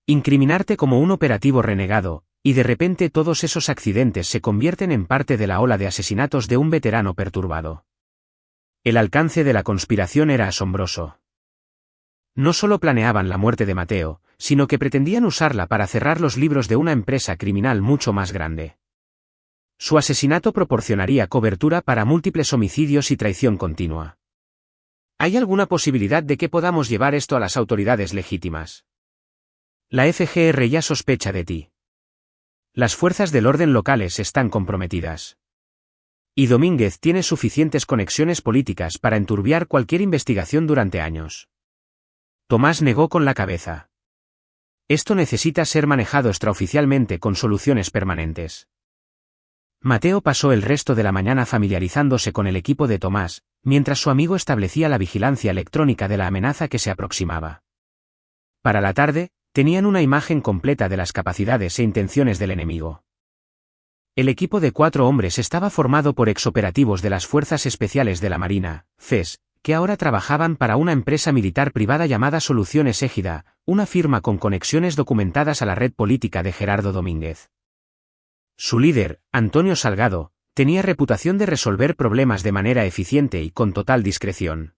Incriminarte como un operativo renegado, y de repente todos esos accidentes se convierten en parte de la ola de asesinatos de un veterano perturbado. El alcance de la conspiración era asombroso. No solo planeaban la muerte de Mateo, sino que pretendían usarla para cerrar los libros de una empresa criminal mucho más grande. Su asesinato proporcionaría cobertura para múltiples homicidios y traición continua. ¿Hay alguna posibilidad de que podamos llevar esto a las autoridades legítimas? La FGR ya sospecha de ti. Las fuerzas del orden locales están comprometidas. Y Domínguez tiene suficientes conexiones políticas para enturbiar cualquier investigación durante años. Tomás negó con la cabeza. Esto necesita ser manejado extraoficialmente con soluciones permanentes. Mateo pasó el resto de la mañana familiarizándose con el equipo de Tomás, mientras su amigo establecía la vigilancia electrónica de la amenaza que se aproximaba. Para la tarde, tenían una imagen completa de las capacidades e intenciones del enemigo. El equipo de 4 hombres estaba formado por exoperativos de las Fuerzas Especiales de la Marina, FES, que ahora trabajaban para una empresa militar privada llamada Soluciones Égida, una firma con conexiones documentadas a la red política de Gerardo Domínguez. Su líder, Antonio Salgado, tenía reputación de resolver problemas de manera eficiente y con total discreción.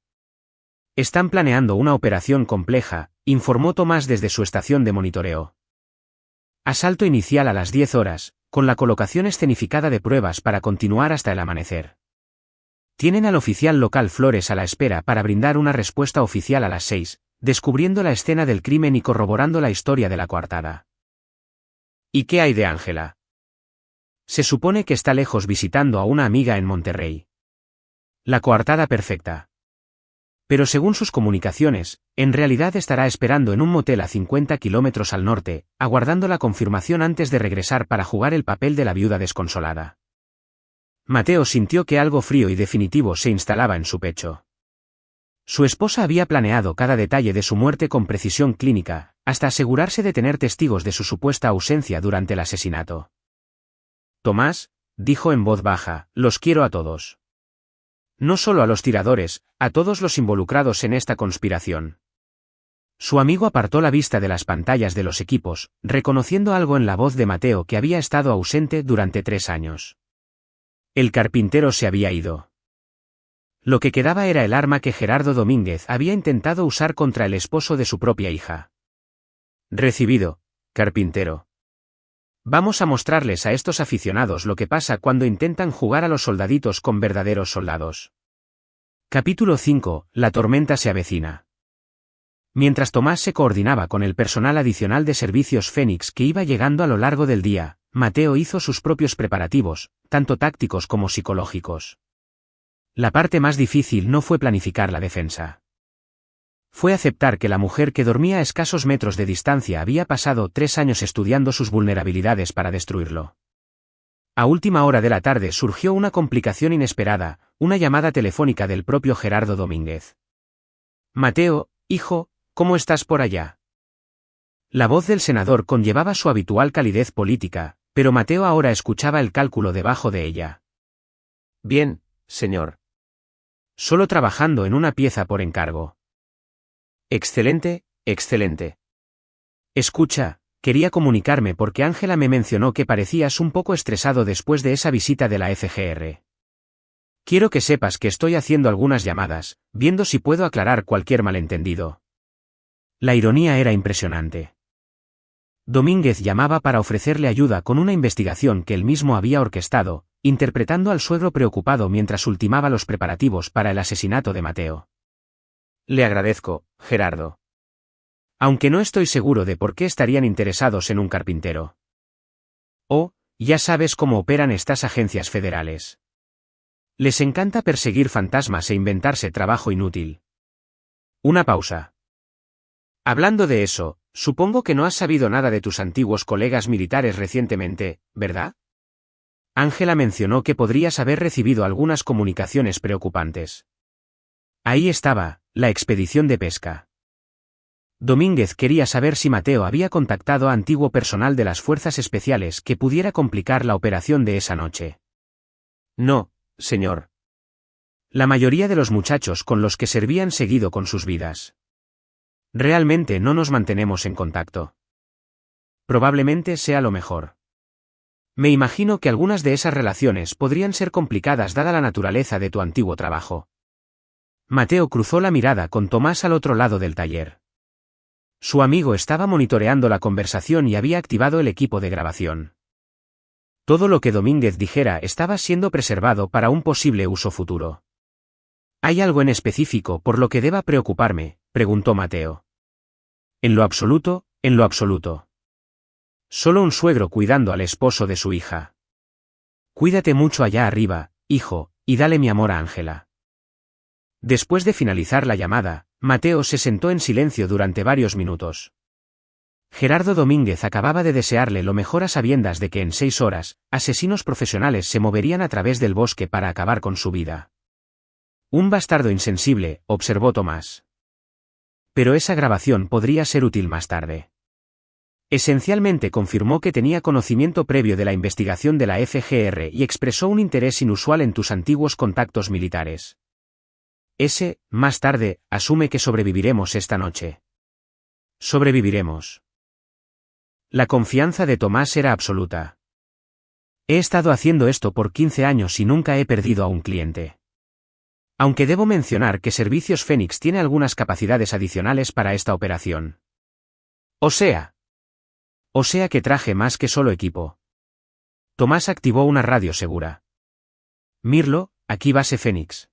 Están planeando una operación compleja, informó Tomás desde su estación de monitoreo. Asalto inicial a las 10 horas, con la colocación escenificada de pruebas para continuar hasta el amanecer. Tienen al oficial local Flores a la espera para brindar una respuesta oficial a las 6, descubriendo la escena del crimen y corroborando la historia de la coartada. ¿Y qué hay de Ángela? Se supone que está lejos visitando a una amiga en Monterrey. La coartada perfecta. Pero según sus comunicaciones, en realidad estará esperando en un motel a 50 kilómetros al norte, aguardando la confirmación antes de regresar para jugar el papel de la viuda desconsolada. Mateo sintió que algo frío y definitivo se instalaba en su pecho. Su esposa había planeado cada detalle de su muerte con precisión clínica, hasta asegurarse de tener testigos de su supuesta ausencia durante el asesinato. Tomás, dijo en voz baja, los quiero a todos. No solo a los tiradores, a todos los involucrados en esta conspiración. Su amigo apartó la vista de las pantallas de los equipos, reconociendo algo en la voz de Mateo que había estado ausente durante 3 años. El carpintero se había ido. Lo que quedaba era el arma que Gerardo Domínguez había intentado usar contra el esposo de su propia hija. Recibido, carpintero. Vamos a mostrarles a estos aficionados lo que pasa cuando intentan jugar a los soldaditos con verdaderos soldados. Capítulo 5. La tormenta se avecina. Mientras Tomás se coordinaba con el personal adicional de servicios Fénix que iba llegando a lo largo del día, Mateo hizo sus propios preparativos, tanto tácticos como psicológicos. La parte más difícil no fue planificar la defensa. Fue aceptar que la mujer que dormía a escasos metros de distancia había pasado 3 años estudiando sus vulnerabilidades para destruirlo. A última hora de la tarde surgió una complicación inesperada, una llamada telefónica del propio Gerardo Domínguez. Mateo, hijo, ¿cómo estás por allá? La voz del senador conllevaba su habitual calidez política, pero Mateo ahora escuchaba el cálculo debajo de ella. Bien, señor. Solo trabajando en una pieza por encargo. Excelente, excelente. Escucha, quería comunicarme porque Ángela me mencionó que parecías un poco estresado después de esa visita de la FGR. Quiero que sepas que estoy haciendo algunas llamadas, viendo si puedo aclarar cualquier malentendido. La ironía era impresionante. Domínguez llamaba para ofrecerle ayuda con una investigación que él mismo había orquestado, interpretando al suegro preocupado mientras ultimaba los preparativos para el asesinato de Mateo. Le agradezco, Gerardo. Aunque no estoy seguro de por qué estarían interesados en un carpintero. Oh, ya sabes cómo operan estas agencias federales. Les encanta perseguir fantasmas e inventarse trabajo inútil. Una pausa. Hablando de eso, supongo que no has sabido nada de tus antiguos colegas militares recientemente, ¿verdad? Ángela mencionó que podrías haber recibido algunas comunicaciones preocupantes. Ahí estaba, la expedición de pesca. Domínguez quería saber si Mateo había contactado a antiguo personal de las fuerzas especiales que pudiera complicar la operación de esa noche. No, señor. La mayoría de los muchachos con los que servían seguido con sus vidas. Realmente no nos mantenemos en contacto. Probablemente sea lo mejor. Me imagino que algunas de esas relaciones podrían ser complicadas dada la naturaleza de tu antiguo trabajo. Mateo cruzó la mirada con Tomás al otro lado del taller. Su amigo estaba monitoreando la conversación y había activado el equipo de grabación. Todo lo que Domínguez dijera estaba siendo preservado para un posible uso futuro. ¿Hay algo en específico por lo que deba preocuparme?, preguntó Mateo. En lo absoluto, en lo absoluto. Solo un suegro cuidando al esposo de su hija. Cuídate mucho allá arriba, hijo, y dale mi amor a Ángela. Después de finalizar la llamada, Mateo se sentó en silencio durante varios minutos. Gerardo Domínguez acababa de desearle lo mejor a sabiendas de que en 6 horas, asesinos profesionales se moverían a través del bosque para acabar con su vida. Un bastardo insensible, observó Tomás. Pero esa grabación podría ser útil más tarde. Esencialmente confirmó que tenía conocimiento previo de la investigación de la FGR y expresó un interés inusual en tus antiguos contactos militares. Más tarde, asume que sobreviviremos esta noche. Sobreviviremos. La confianza de Tomás era absoluta. He estado haciendo esto por 15 años y nunca he perdido a un cliente. Aunque debo mencionar que Servicios Fénix tiene algunas capacidades adicionales para esta operación. O sea que traje más que solo equipo. Tomás activó una radio segura. Mirlo, aquí Base Fénix.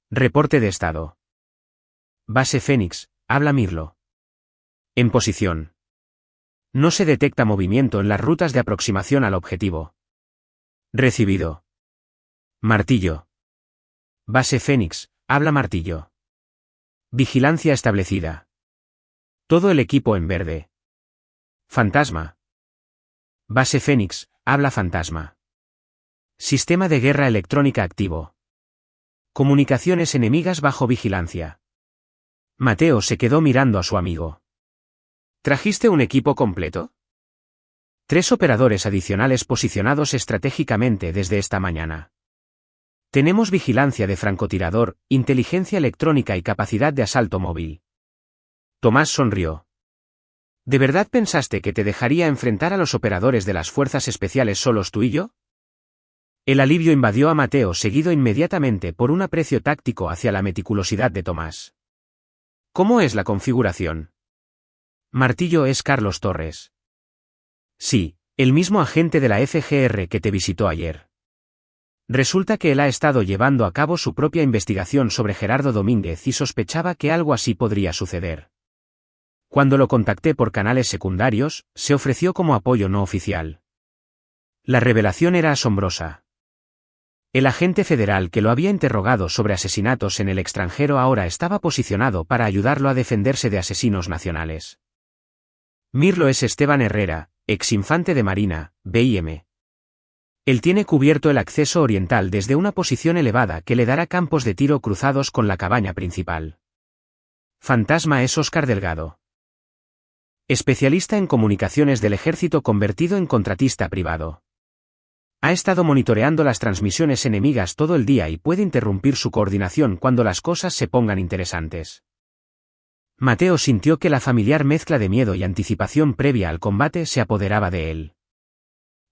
Reporte de estado. Base Fénix, habla Mirlo. En posición. No se detecta movimiento en las rutas de aproximación al objetivo. Recibido. Martillo. Base Fénix, habla Martillo. Vigilancia establecida. Todo el equipo en verde. Fantasma. Base Fénix, habla Fantasma. Sistema de guerra electrónica activo. Comunicaciones enemigas bajo vigilancia. Mateo se quedó mirando a su amigo. ¿Trajiste un equipo completo? 3 operadores adicionales posicionados estratégicamente desde esta mañana. Tenemos vigilancia de francotirador, inteligencia electrónica y capacidad de asalto móvil. Tomás sonrió. ¿De verdad pensaste que te dejaría enfrentar a los operadores de las fuerzas especiales solos tú y yo? El alivio invadió a Mateo, seguido inmediatamente por un aprecio táctico hacia la meticulosidad de Tomás. ¿Cómo es la configuración? Martillo es Carlos Torres. Sí, el mismo agente de la FGR que te visitó ayer. Resulta que él ha estado llevando a cabo su propia investigación sobre Gerardo Domínguez y sospechaba que algo así podría suceder. Cuando lo contacté por canales secundarios, se ofreció como apoyo no oficial. La revelación era asombrosa. El agente federal que lo había interrogado sobre asesinatos en el extranjero ahora estaba posicionado para ayudarlo a defenderse de asesinos nacionales. Mirlo es Esteban Herrera, exinfante de Marina, BIM. Él tiene cubierto el acceso oriental desde una posición elevada que le dará campos de tiro cruzados con la cabaña principal. Fantasma es Óscar Delgado. Especialista en comunicaciones del ejército convertido en contratista privado. Ha estado monitoreando las transmisiones enemigas todo el día y puede interrumpir su coordinación cuando las cosas se pongan interesantes. Mateo sintió que la familiar mezcla de miedo y anticipación previa al combate se apoderaba de él.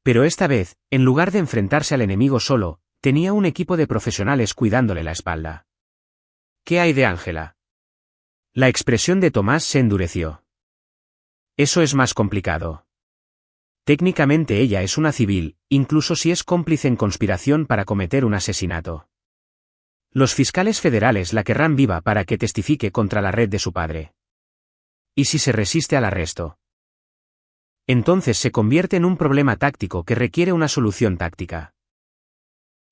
Pero esta vez, en lugar de enfrentarse al enemigo solo, tenía un equipo de profesionales cuidándole la espalda. ¿Qué hay de Ángela? La expresión de Tomás se endureció. Eso es más complicado. Técnicamente ella es una civil, incluso si es cómplice en conspiración para cometer un asesinato. Los fiscales federales la querrán viva para que testifique contra la red de su padre. ¿Y si se resiste al arresto? Entonces se convierte en un problema táctico que requiere una solución táctica.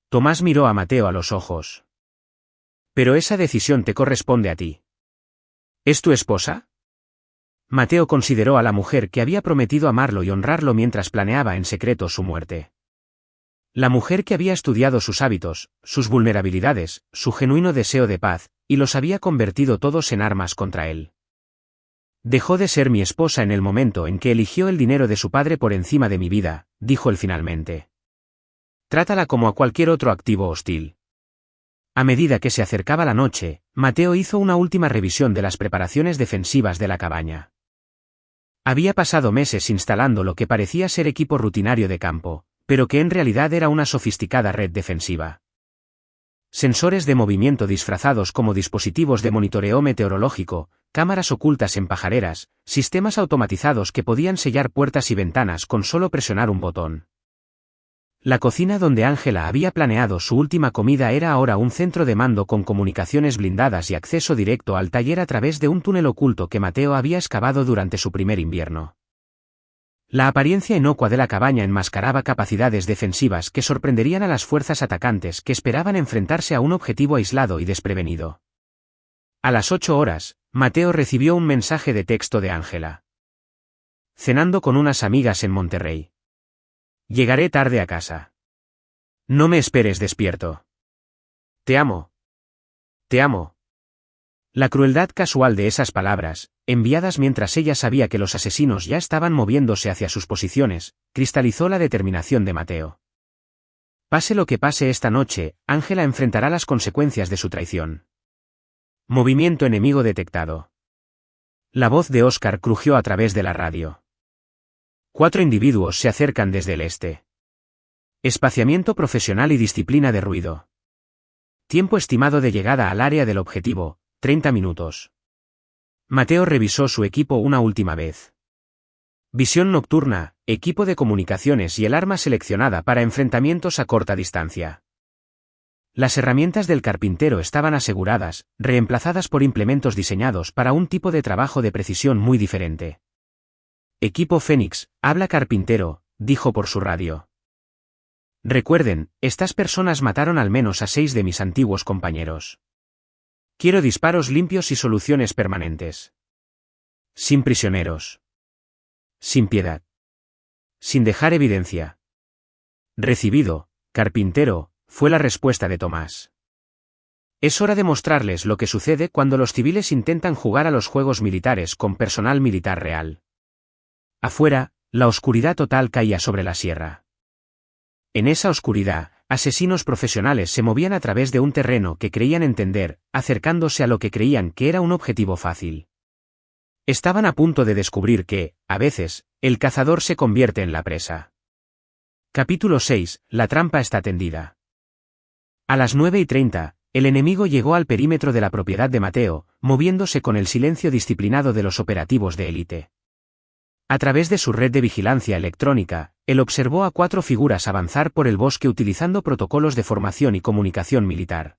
Tomás miró a Mateo a los ojos. Pero esa decisión te corresponde a ti. ¿Es tu esposa? Mateo consideró a la mujer que había prometido amarlo y honrarlo mientras planeaba en secreto su muerte. La mujer que había estudiado sus hábitos, sus vulnerabilidades, su genuino deseo de paz, y los había convertido todos en armas contra él. Dejó de ser mi esposa en el momento en que eligió el dinero de su padre por encima de mi vida, dijo él finalmente. Trátala como a cualquier otro activo hostil. A medida que se acercaba la noche, Mateo hizo una última revisión de las preparaciones defensivas de la cabaña. Había pasado meses instalando lo que parecía ser equipo rutinario de campo, pero que en realidad era una sofisticada red defensiva. Sensores de movimiento disfrazados como dispositivos de monitoreo meteorológico, cámaras ocultas en pajareras, sistemas automatizados que podían sellar puertas y ventanas con solo presionar un botón. La cocina donde Ángela había planeado su última comida era ahora un centro de mando con comunicaciones blindadas y acceso directo al taller a través de un túnel oculto que Mateo había excavado durante su primer invierno. La apariencia inocua de la cabaña enmascaraba capacidades defensivas que sorprenderían a las fuerzas atacantes que esperaban enfrentarse a un objetivo aislado y desprevenido. A las 8 horas, Mateo recibió un mensaje de texto de Ángela. Cenando con unas amigas en Monterrey. Llegaré tarde a casa. No me esperes despierto. Te amo. Te amo. La crueldad casual de esas palabras, enviadas mientras ella sabía que los asesinos ya estaban moviéndose hacia sus posiciones, cristalizó la determinación de Mateo. Pase lo que pase esta noche, Ángela enfrentará las consecuencias de su traición. Movimiento enemigo detectado. La voz de Oscar crujió a través de la radio. 4 individuos se acercan desde el este. Espaciamiento profesional y disciplina de ruido. Tiempo estimado de llegada al área del objetivo, 30 minutos. Mateo revisó su equipo una última vez. Visión nocturna, equipo de comunicaciones y el arma seleccionada para enfrentamientos a corta distancia. Las herramientas del carpintero estaban aseguradas, reemplazadas por implementos diseñados para un tipo de trabajo de precisión muy diferente. Equipo Fénix, habla carpintero, dijo por su radio. Recuerden, estas personas mataron al menos a 6 de mis antiguos compañeros. Quiero disparos limpios y soluciones permanentes. Sin prisioneros. Sin piedad. Sin dejar evidencia. Recibido, carpintero, fue la respuesta de Tomás. Es hora de mostrarles lo que sucede cuando los civiles intentan jugar a los juegos militares con personal militar real. Afuera, la oscuridad total caía sobre la sierra. En esa oscuridad, asesinos profesionales se movían a través de un terreno que creían entender, acercándose a lo que creían que era un objetivo fácil. Estaban a punto de descubrir que, a veces, el cazador se convierte en la presa. Capítulo 6. La trampa está tendida. A las 9:30, el enemigo llegó al perímetro de la propiedad de Mateo, moviéndose con el silencio disciplinado de los operativos de élite. A través de su red de vigilancia electrónica, él observó a 4 figuras avanzar por el bosque utilizando protocolos de formación y comunicación militar.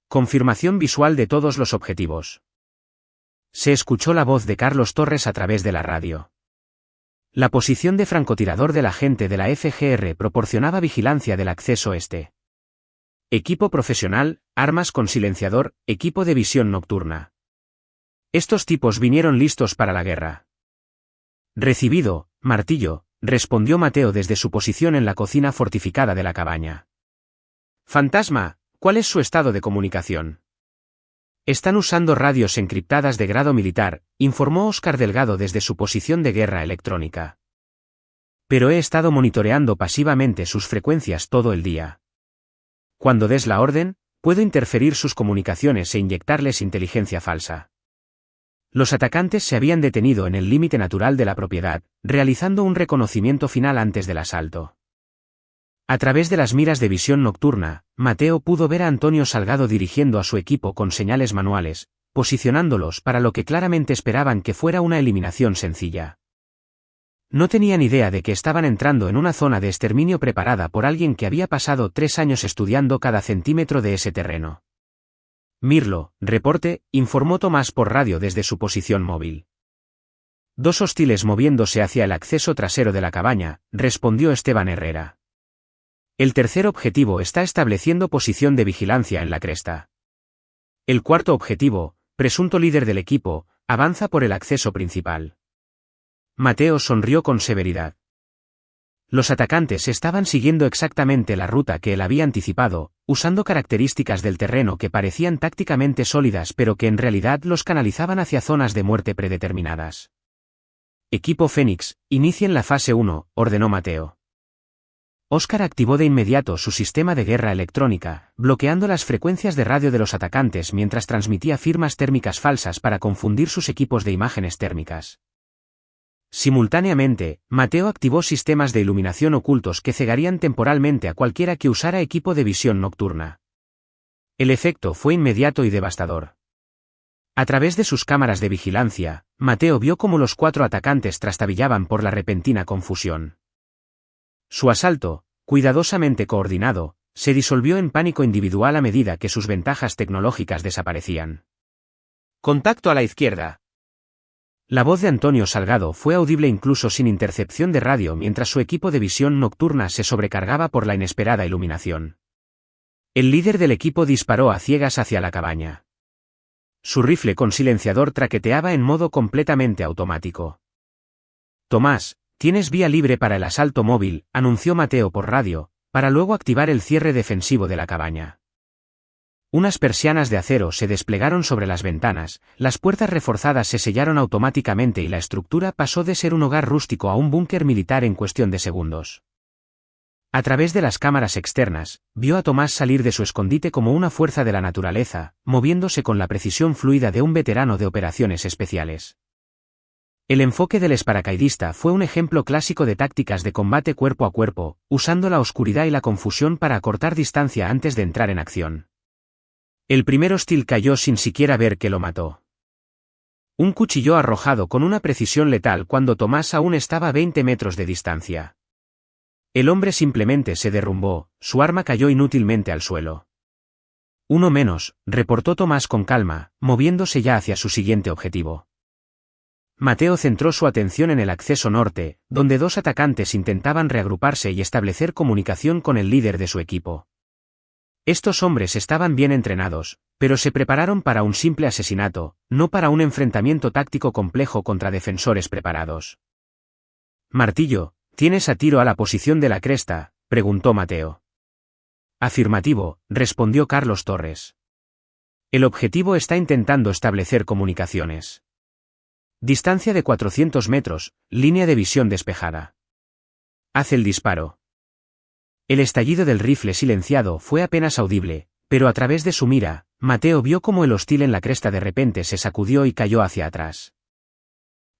Confirmación visual de todos los objetivos. Se escuchó la voz de Carlos Torres a través de la radio. La posición de francotirador del agente de la FGR proporcionaba vigilancia del acceso este. Equipo profesional, armas con silenciador, equipo de visión nocturna. Estos tipos vinieron listos para la guerra. Recibido, martillo, respondió Mateo desde su posición en la cocina fortificada de la cabaña. Fantasma, ¿cuál es su estado de comunicación? Están usando radios encriptadas de grado militar, informó Óscar Delgado desde su posición de guerra electrónica. Pero he estado monitoreando pasivamente sus frecuencias todo el día. Cuando des la orden, puedo interferir sus comunicaciones e inyectarles inteligencia falsa. Los atacantes se habían detenido en el límite natural de la propiedad, realizando un reconocimiento final antes del asalto. A través de las miras de visión nocturna, Mateo pudo ver a Antonio Salgado dirigiendo a su equipo con señales manuales, posicionándolos para lo que claramente esperaban que fuera una eliminación sencilla. No tenían idea de que estaban entrando en una zona de exterminio preparada por alguien que había pasado 3 años estudiando cada centímetro de ese terreno. Mirlo, reporte, informó Tomás por radio desde su posición móvil. 2 hostiles moviéndose hacia el acceso trasero de la cabaña, respondió Esteban Herrera. El tercer objetivo está estableciendo posición de vigilancia en la cresta. El cuarto objetivo, presunto líder del equipo, avanza por el acceso principal. Mateo sonrió con severidad. Los atacantes estaban siguiendo exactamente la ruta que él había anticipado, usando características del terreno que parecían tácticamente sólidas pero que en realidad los canalizaban hacia zonas de muerte predeterminadas. Equipo Fénix, inicien la fase 1, ordenó Mateo. Oscar activó de inmediato su sistema de guerra electrónica, bloqueando las frecuencias de radio de los atacantes mientras transmitía firmas térmicas falsas para confundir sus equipos de imágenes térmicas. Simultáneamente, Mateo activó sistemas de iluminación ocultos que cegarían temporalmente a cualquiera que usara equipo de visión nocturna. El efecto fue inmediato y devastador. A través de sus cámaras de vigilancia, Mateo vio cómo los 4 atacantes trastabillaban por la repentina confusión. Su asalto, cuidadosamente coordinado, se disolvió en pánico individual a medida que sus ventajas tecnológicas desaparecían. «Contacto a la izquierda». La voz de Antonio Salgado fue audible incluso sin intercepción de radio mientras su equipo de visión nocturna se sobrecargaba por la inesperada iluminación. El líder del equipo disparó a ciegas hacia la cabaña. Su rifle con silenciador traqueteaba en modo completamente automático. «Tomás, tienes vía libre para el asalto móvil», anunció Mateo por radio, para luego activar el cierre defensivo de la cabaña. Unas persianas de acero se desplegaron sobre las ventanas, las puertas reforzadas se sellaron automáticamente y la estructura pasó de ser un hogar rústico a un búnker militar en cuestión de segundos. A través de las cámaras externas, vio a Tomás salir de su escondite como una fuerza de la naturaleza, moviéndose con la precisión fluida de un veterano de operaciones especiales. El enfoque del esparacaidista fue un ejemplo clásico de tácticas de combate cuerpo a cuerpo, usando la oscuridad y la confusión para acortar distancia antes de entrar en acción. El primer hostil cayó sin siquiera ver que lo mató. Un cuchillo arrojado con una precisión letal cuando Tomás aún estaba a 20 metros de distancia. El hombre simplemente se derrumbó, su arma cayó inútilmente al suelo. Uno menos, reportó Tomás con calma, moviéndose ya hacia su siguiente objetivo. Mateo centró su atención en el acceso norte, donde 2 atacantes intentaban reagruparse y establecer comunicación con el líder de su equipo. Estos hombres estaban bien entrenados, pero se prepararon para un simple asesinato, no para un enfrentamiento táctico complejo contra defensores preparados. «Martillo, ¿tienes a tiro a la posición de la cresta?», preguntó Mateo. «Afirmativo», respondió Carlos Torres. «El objetivo está intentando establecer comunicaciones. Distancia de 400 metros, línea de visión despejada. Haz el disparo». El estallido del rifle silenciado fue apenas audible, pero a través de su mira, Mateo vio cómo el hostil en la cresta de repente se sacudió y cayó hacia atrás.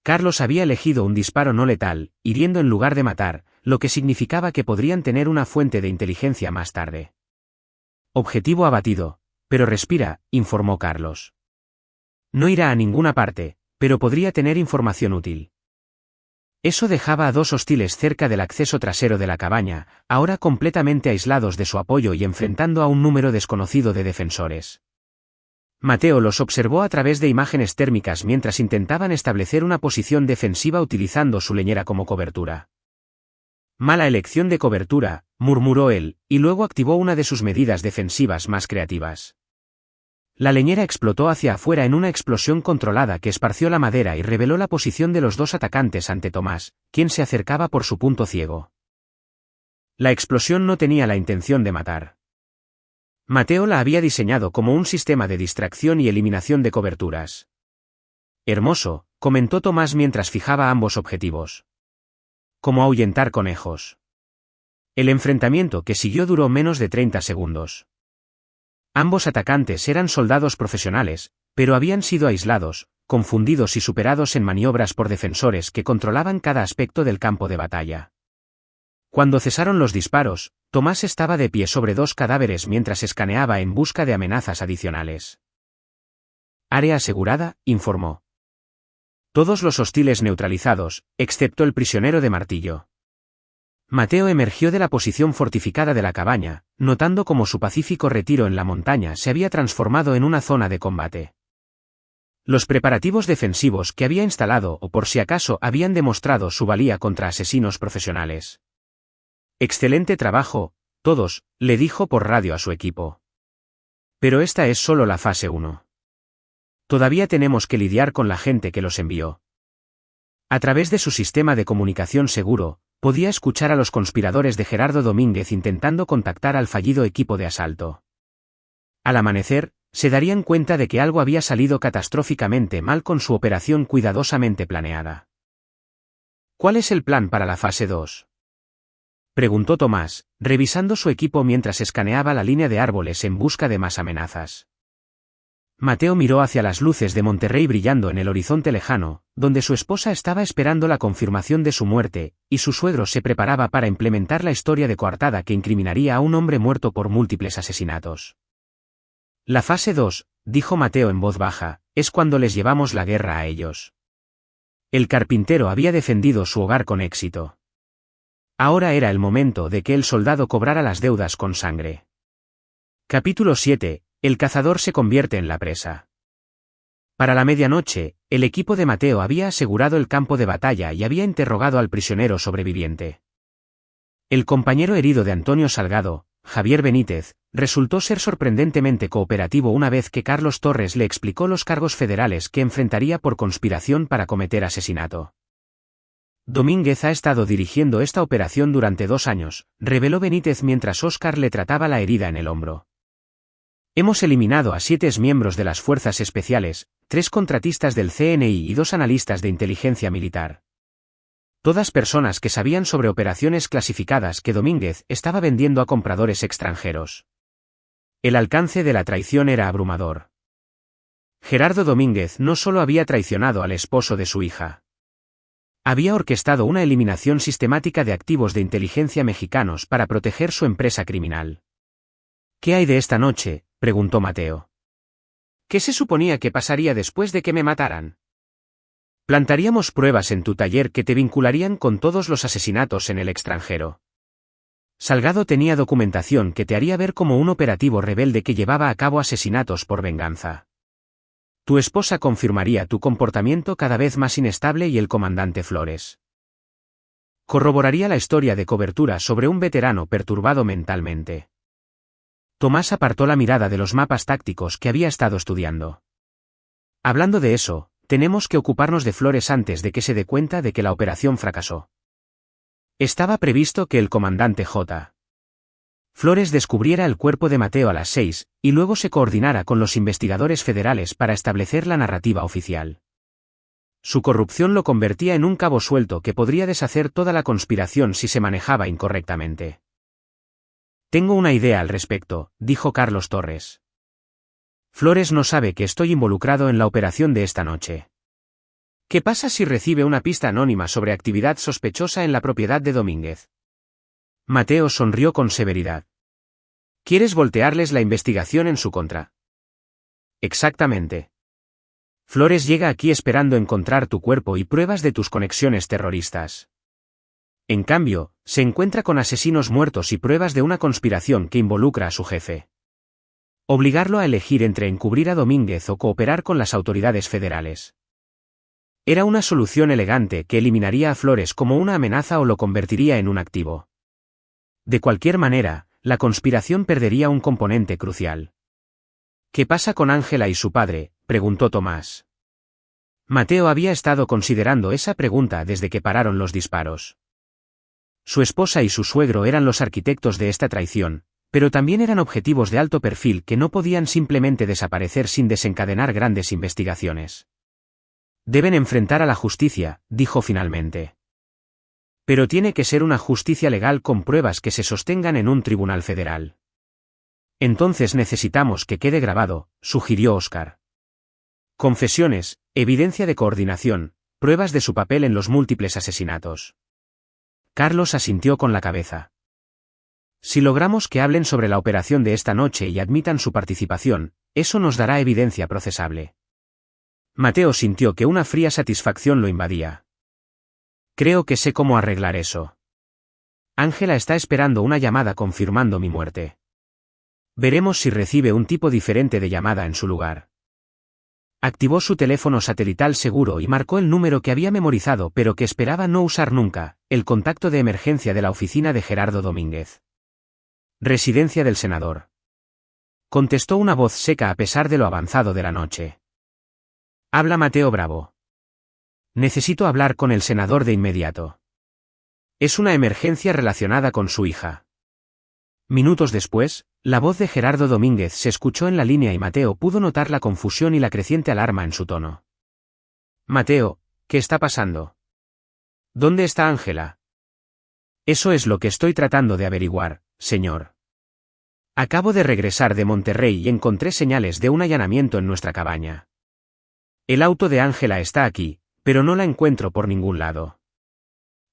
Carlos había elegido un disparo no letal, hiriendo en lugar de matar, lo que significaba que podrían tener una fuente de inteligencia más tarde. «Objetivo abatido, pero respira», informó Carlos. «No irá a ninguna parte, pero podría tener información útil». Eso dejaba a 2 hostiles cerca del acceso trasero de la cabaña, ahora completamente aislados de su apoyo y enfrentando a un número desconocido de defensores. Mateo los observó a través de imágenes térmicas mientras intentaban establecer una posición defensiva utilizando su leñera como cobertura. «Mala elección de cobertura», murmuró él, y luego activó una de sus medidas defensivas más creativas. La leñera explotó hacia afuera en una explosión controlada que esparció la madera y reveló la posición de los 2 atacantes ante Tomás, quien se acercaba por su punto ciego. La explosión no tenía la intención de matar. Mateo la había diseñado como un sistema de distracción y eliminación de coberturas. «Hermoso», comentó Tomás mientras fijaba ambos objetivos. «Como ahuyentar conejos». El enfrentamiento que siguió duró menos de 30 segundos. Ambos atacantes eran soldados profesionales, pero habían sido aislados, confundidos y superados en maniobras por defensores que controlaban cada aspecto del campo de batalla. Cuando cesaron los disparos, Tomás estaba de pie sobre 2 cadáveres mientras escaneaba en busca de amenazas adicionales. «Área asegurada», informó. «Todos los hostiles neutralizados, excepto el prisionero de martillo». Mateo emergió de la posición fortificada de la cabaña, notando cómo su pacífico retiro en la montaña se había transformado en una zona de combate. Los preparativos defensivos que había instalado o por si acaso habían demostrado su valía contra asesinos profesionales. «Excelente trabajo, todos», le dijo por radio a su equipo. «Pero esta es solo la fase 1. Todavía tenemos que lidiar con la gente que los envió». A través de su sistema de comunicación seguro, podía escuchar a los conspiradores de Gerardo Domínguez intentando contactar al fallido equipo de asalto. Al amanecer, se darían cuenta de que algo había salido catastróficamente mal con su operación cuidadosamente planeada. «¿Cuál es el plan para la fase 2? preguntó Tomás, revisando su equipo mientras escaneaba la línea de árboles en busca de más amenazas. Mateo miró hacia las luces de Monterrey brillando en el horizonte lejano, donde su esposa estaba esperando la confirmación de su muerte, y su suegro se preparaba para implementar la historia de coartada que incriminaría a un hombre muerto por múltiples asesinatos. La fase 2, dijo Mateo en voz baja, es cuando les llevamos la guerra a ellos. El carpintero había defendido su hogar con éxito. Ahora era el momento de que el soldado cobrara las deudas con sangre. Capítulo 7. El cazador se convierte en la presa. Para la medianoche, el equipo de Mateo había asegurado el campo de batalla y había interrogado al prisionero sobreviviente. El compañero herido de Antonio Salgado, Javier Benítez, resultó ser sorprendentemente cooperativo una vez que Carlos Torres le explicó los cargos federales que enfrentaría por conspiración para cometer asesinato. Domínguez ha estado dirigiendo esta operación durante 2 años, reveló Benítez mientras Óscar le trataba la herida en el hombro. Hemos eliminado a 7 miembros de las fuerzas especiales, 3 contratistas del CNI y 2 analistas de inteligencia militar. Todas personas que sabían sobre operaciones clasificadas que Domínguez estaba vendiendo a compradores extranjeros. El alcance de la traición era abrumador. Gerardo Domínguez no solo había traicionado al esposo de su hija. Había orquestado una eliminación sistemática de activos de inteligencia mexicanos para proteger su empresa criminal. ¿Qué hay de esta noche?, preguntó Mateo. ¿Qué se suponía que pasaría después de que me mataran? Plantaríamos pruebas en tu taller que te vincularían con todos los asesinatos en el extranjero. Salgado tenía documentación que te haría ver como un operativo rebelde que llevaba a cabo asesinatos por venganza. Tu esposa confirmaría tu comportamiento cada vez más inestable y el comandante Flores corroboraría la historia de cobertura sobre un veterano perturbado mentalmente. Tomás apartó la mirada de los mapas tácticos que había estado estudiando. Hablando de eso, tenemos que ocuparnos de Flores antes de que se dé cuenta de que la operación fracasó. Estaba previsto que el comandante J. Flores descubriera el cuerpo de Mateo a las 6, y luego se coordinara con los investigadores federales para establecer la narrativa oficial. Su corrupción lo convertía en un cabo suelto que podría deshacer toda la conspiración si se manejaba incorrectamente. Tengo una idea al respecto, dijo Carlos Torres. Flores no sabe que estoy involucrado en la operación de esta noche. ¿Qué pasa si recibe una pista anónima sobre actividad sospechosa en la propiedad de Domínguez? Mateo sonrió con severidad. ¿Quieres voltearles la investigación en su contra? Exactamente. Flores llega aquí esperando encontrar tu cuerpo y pruebas de tus conexiones terroristas. En cambio, se encuentra con asesinos muertos y pruebas de una conspiración que involucra a su jefe. Obligarlo a elegir entre encubrir a Domínguez o cooperar con las autoridades federales. Era una solución elegante que eliminaría a Flores como una amenaza o lo convertiría en un activo. De cualquier manera, la conspiración perdería un componente crucial. ¿Qué pasa con Ángela y su padre?, preguntó Tomás. Mateo había estado considerando esa pregunta desde que pararon los disparos. Su esposa y su suegro eran los arquitectos de esta traición, pero también eran objetivos de alto perfil que no podían simplemente desaparecer sin desencadenar grandes investigaciones. Deben enfrentar a la justicia, dijo finalmente. Pero tiene que ser una justicia legal con pruebas que se sostengan en un tribunal federal. Entonces necesitamos que quede grabado, sugirió Óscar. Confesiones, evidencia de coordinación, pruebas de su papel en los múltiples asesinatos. Carlos asintió con la cabeza. Si logramos que hablen sobre la operación de esta noche y admitan su participación, eso nos dará evidencia procesable. Mateo sintió que una fría satisfacción lo invadía. Creo que sé cómo arreglar eso. Ángela está esperando una llamada confirmando mi muerte. Veremos si recibe un tipo diferente de llamada en su lugar. Activó su teléfono satelital seguro y marcó el número que había memorizado pero que esperaba no usar nunca, el contacto de emergencia de la oficina de Gerardo Domínguez. Residencia del senador. Contestó una voz seca a pesar de lo avanzado de la noche. Habla Mateo Bravo. Necesito hablar con el senador de inmediato. Es una emergencia relacionada con su hija. Minutos después, la voz de Gerardo Domínguez se escuchó en la línea y Mateo pudo notar la confusión y la creciente alarma en su tono. Mateo, ¿qué está pasando? ¿Dónde está Ángela? Eso es lo que estoy tratando de averiguar, señor. Acabo de regresar de Monterrey y encontré señales de un allanamiento en nuestra cabaña. El auto de Ángela está aquí, pero no la encuentro por ningún lado.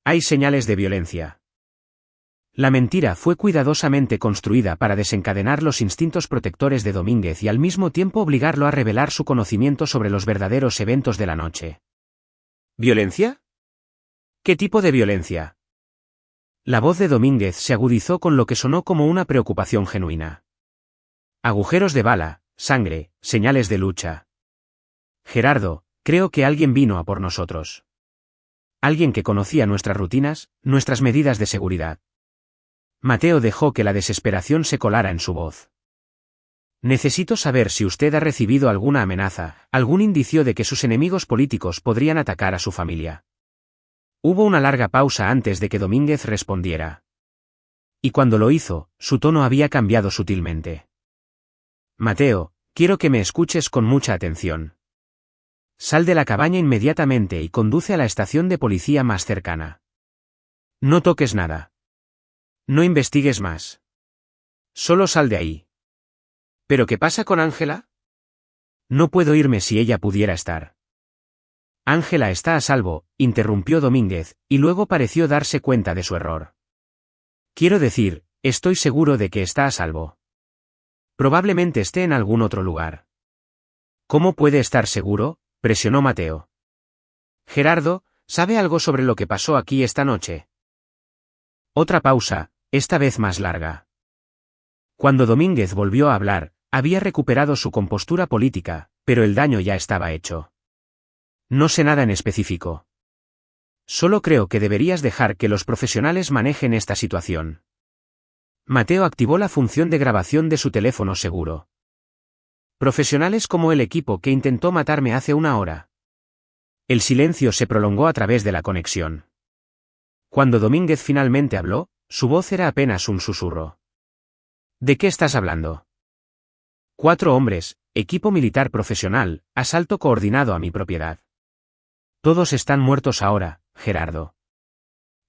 Hay señales de violencia. La mentira fue cuidadosamente construida para desencadenar los instintos protectores de Domínguez y al mismo tiempo obligarlo a revelar su conocimiento sobre los verdaderos eventos de la noche. ¿Violencia? ¿Qué tipo de violencia? La voz de Domínguez se agudizó con lo que sonó como una preocupación genuina. Agujeros de bala, sangre, señales de lucha. Gerardo, creo que alguien vino a por nosotros. Alguien que conocía nuestras rutinas, nuestras medidas de seguridad. Mateo dejó que la desesperación se colara en su voz. Necesito saber si usted ha recibido alguna amenaza, algún indicio de que sus enemigos políticos podrían atacar a su familia. Hubo una larga pausa antes de que Domínguez respondiera. Y cuando lo hizo, su tono había cambiado sutilmente. Mateo, quiero que me escuches con mucha atención. Sal de la cabaña inmediatamente y conduce a la estación de policía más cercana. No toques nada. No investigues más. Solo sal de ahí. ¿Pero qué pasa con Ángela? No puedo irme si ella pudiera estar. Ángela está a salvo, interrumpió Domínguez, y luego pareció darse cuenta de su error. Quiero decir, estoy seguro de que está a salvo. Probablemente esté en algún otro lugar. ¿Cómo puede estar seguro?, presionó Mateo. Gerardo, ¿sabe algo sobre lo que pasó aquí esta noche? Otra pausa, esta vez más larga. Cuando Domínguez volvió a hablar, había recuperado su compostura política, pero el daño ya estaba hecho. No sé nada en específico. Solo creo que deberías dejar que los profesionales manejen esta situación. Mateo activó la función de grabación de su teléfono seguro. Profesionales como el equipo que intentó matarme hace una hora. El silencio se prolongó a través de la conexión. Cuando Domínguez finalmente habló, su voz era apenas un susurro. ¿De qué estás hablando? 4 hombres, equipo militar profesional, asalto coordinado a mi propiedad. Todos están muertos ahora, Gerardo.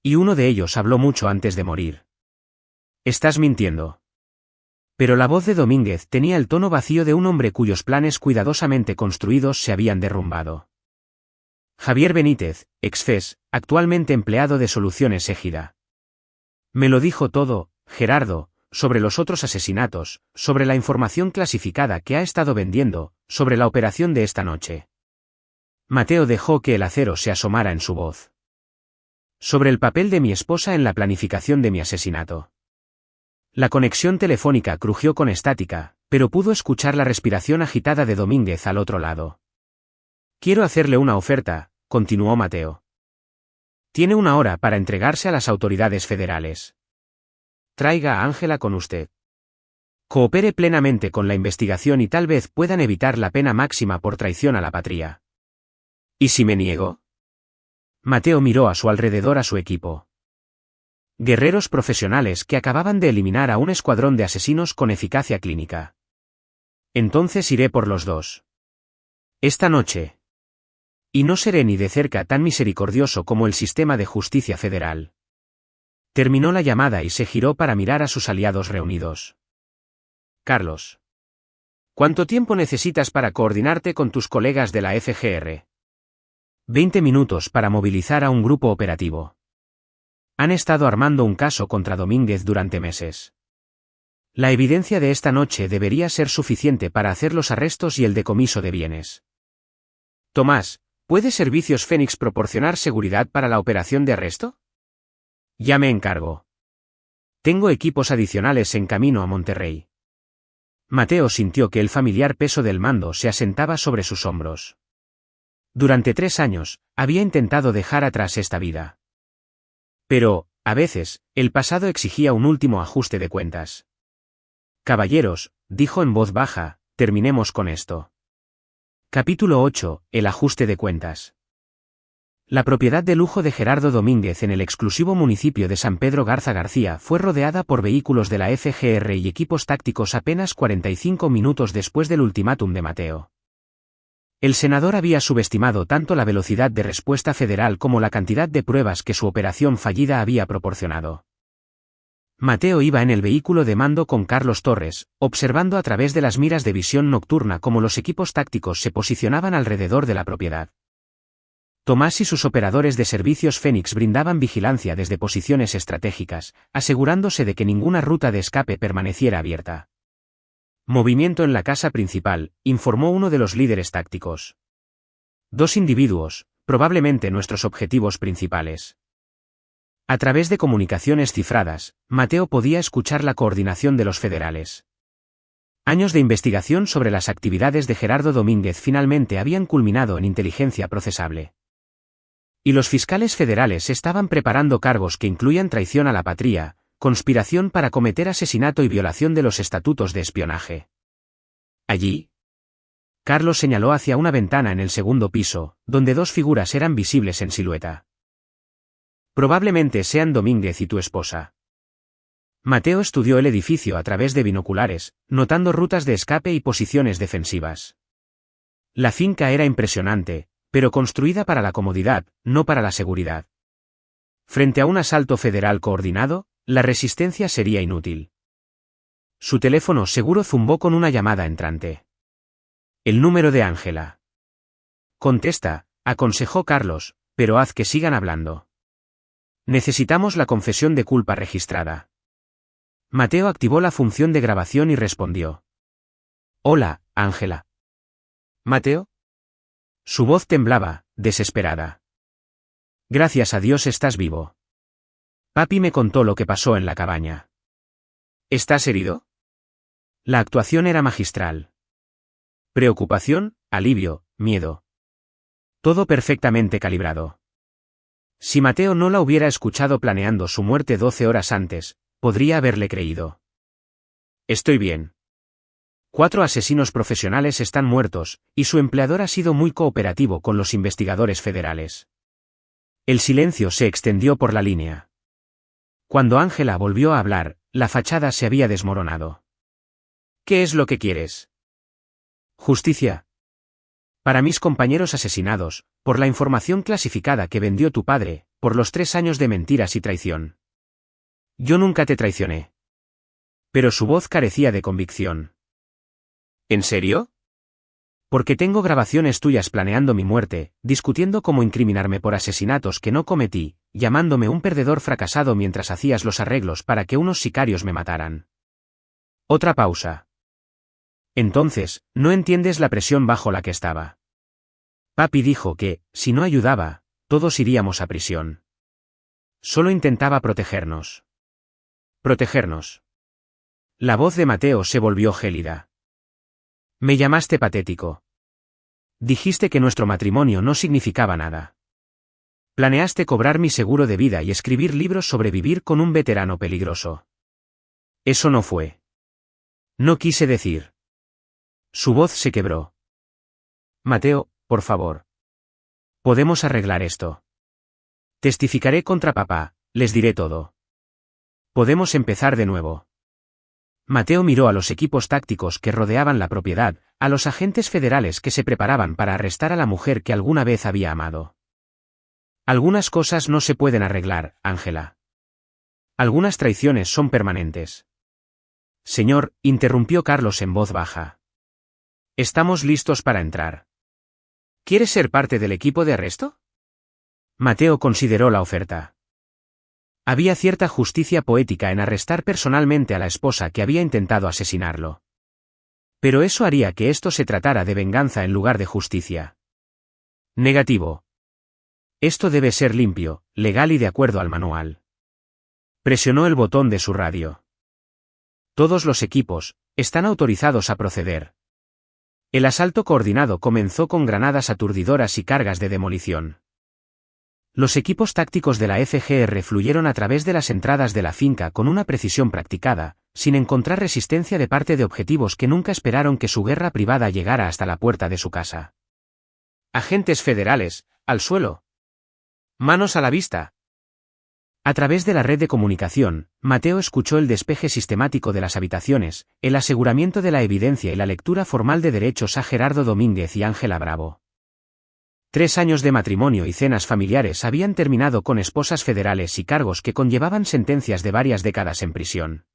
Y uno de ellos habló mucho antes de morir. Estás mintiendo. Pero la voz de Domínguez tenía el tono vacío de un hombre cuyos planes cuidadosamente construidos se habían derrumbado. Javier Benítez, ex-FES, actualmente empleado de Soluciones Égida. Me lo dijo todo, Gerardo, sobre los otros asesinatos, sobre la información clasificada que ha estado vendiendo, sobre la operación de esta noche. Mateo dejó que el acero se asomara en su voz. Sobre el papel de mi esposa en la planificación de mi asesinato. La conexión telefónica crujió con estática, pero pudo escuchar la respiración agitada de Domínguez al otro lado. Quiero hacerle una oferta, continuó Mateo. Tiene 1 hora para entregarse a las autoridades federales. Traiga a Ángela con usted. Coopere plenamente con la investigación y tal vez puedan evitar la pena máxima por traición a la patria. ¿Y si me niego? Mateo miró a su alrededor a su equipo. Guerreros profesionales que acababan de eliminar a un escuadrón de asesinos con eficacia clínica. Entonces iré por los 2. Esta noche. Y no seré ni de cerca tan misericordioso como el sistema de justicia federal. Terminó la llamada y se giró para mirar a sus aliados reunidos. Carlos. ¿Cuánto tiempo necesitas para coordinarte con tus colegas de la FGR? 20 minutos para movilizar a un grupo operativo. Han estado armando un caso contra Domínguez durante meses. La evidencia de esta noche debería ser suficiente para hacer los arrestos y el decomiso de bienes. Tomás, ¿puede Servicios Fénix proporcionar seguridad para la operación de arresto? Ya me encargo. Tengo equipos adicionales en camino a Monterrey. Mateo sintió que el familiar peso del mando se asentaba sobre sus hombros. Durante 3 años, había intentado dejar atrás esta vida. Pero, a veces, el pasado exigía un último ajuste de cuentas. Caballeros, dijo en voz baja, terminemos con esto. Capítulo 8, el ajuste de cuentas. La propiedad de lujo de Gerardo Domínguez en el exclusivo municipio de San Pedro Garza García fue rodeada por vehículos de la FGR y equipos tácticos apenas 45 minutos después del ultimátum de Mateo. El senador había subestimado tanto la velocidad de respuesta federal como la cantidad de pruebas que su operación fallida había proporcionado. Mateo iba en el vehículo de mando con Carlos Torres, observando a través de las miras de visión nocturna cómo los equipos tácticos se posicionaban alrededor de la propiedad. Tomás y sus operadores de servicios Fénix brindaban vigilancia desde posiciones estratégicas, asegurándose de que ninguna ruta de escape permaneciera abierta. Movimiento en la casa principal, informó uno de los líderes tácticos. 2 individuos, probablemente nuestros objetivos principales. A través de comunicaciones cifradas, Mateo podía escuchar la coordinación de los federales. Años de investigación sobre las actividades de Gerardo Domínguez finalmente habían culminado en inteligencia procesable. Y los fiscales federales estaban preparando cargos que incluían traición a la patria, conspiración para cometer asesinato y violación de los estatutos de espionaje. Allí. Carlos señaló hacia una ventana en el segundo piso, donde 2 figuras eran visibles en silueta. Probablemente sean Domínguez y tu esposa. Mateo estudió el edificio a través de binoculares, notando rutas de escape y posiciones defensivas. La finca era impresionante, pero construida para la comodidad, no para la seguridad. Frente a un asalto federal coordinado, la resistencia sería inútil. Su teléfono seguro zumbó con una llamada entrante. El número de Ángela. Contesta, aconsejó Carlos, pero haz que sigan hablando. Necesitamos la confesión de culpa registrada. Mateo activó la función de grabación y respondió. Hola, Ángela. ¿Mateo? Su voz temblaba, desesperada. Gracias a Dios estás vivo. Papi me contó lo que pasó en la cabaña. ¿Estás herido? La actuación era magistral. Preocupación, alivio, miedo. Todo perfectamente calibrado. Si Mateo no la hubiera escuchado planeando su muerte 12 horas antes, podría haberle creído. Estoy bien. 4 asesinos profesionales están muertos, y su empleador ha sido muy cooperativo con los investigadores federales. El silencio se extendió por la línea. Cuando Ángela volvió a hablar, la fachada se había desmoronado. ¿Qué es lo que quieres? Justicia. Para mis compañeros asesinados, por la información clasificada que vendió tu padre, por los 3 años de mentiras y traición. Yo nunca te traicioné. Pero su voz carecía de convicción. ¿En serio? Porque tengo grabaciones tuyas planeando mi muerte, discutiendo cómo incriminarme por asesinatos que no cometí, llamándome un perdedor fracasado mientras hacías los arreglos para que unos sicarios me mataran. Otra pausa. Entonces, no entiendes la presión bajo la que estaba. Papi dijo que, si no ayudaba, todos iríamos a prisión. Solo intentaba protegernos. Protegernos. La voz de Mateo se volvió gélida. Me llamaste patético. Dijiste que nuestro matrimonio no significaba nada. Planeaste cobrar mi seguro de vida y escribir libros sobre vivir con un veterano peligroso. Eso no fue. No quise decir. Su voz se quebró. Mateo, por favor. Podemos arreglar esto. Testificaré contra papá, les diré todo. Podemos empezar de nuevo. Mateo miró a los equipos tácticos que rodeaban la propiedad, a los agentes federales que se preparaban para arrestar a la mujer que alguna vez había amado. Algunas cosas no se pueden arreglar, Ángela. Algunas traiciones son permanentes. Señor, interrumpió Carlos en voz baja. Estamos listos para entrar. ¿Quieres ser parte del equipo de arresto? Mateo consideró la oferta. Había cierta justicia poética en arrestar personalmente a la esposa que había intentado asesinarlo. Pero eso haría que esto se tratara de venganza en lugar de justicia. Negativo. Esto debe ser limpio, legal y de acuerdo al manual. Presionó el botón de su radio. Todos los equipos están autorizados a proceder. El asalto coordinado comenzó con granadas aturdidoras y cargas de demolición. Los equipos tácticos de la FGR fluyeron a través de las entradas de la finca con una precisión practicada, sin encontrar resistencia de parte de objetivos que nunca esperaron que su guerra privada llegara hasta la puerta de su casa. Agentes federales, al suelo. Manos a la vista. A través de la red de comunicación, Mateo escuchó el despeje sistemático de las habitaciones, el aseguramiento de la evidencia y la lectura formal de derechos a Gerardo Domínguez y Ángela Bravo. 3 años de matrimonio y cenas familiares habían terminado con esposas federales y cargos que conllevaban sentencias de varias décadas en prisión.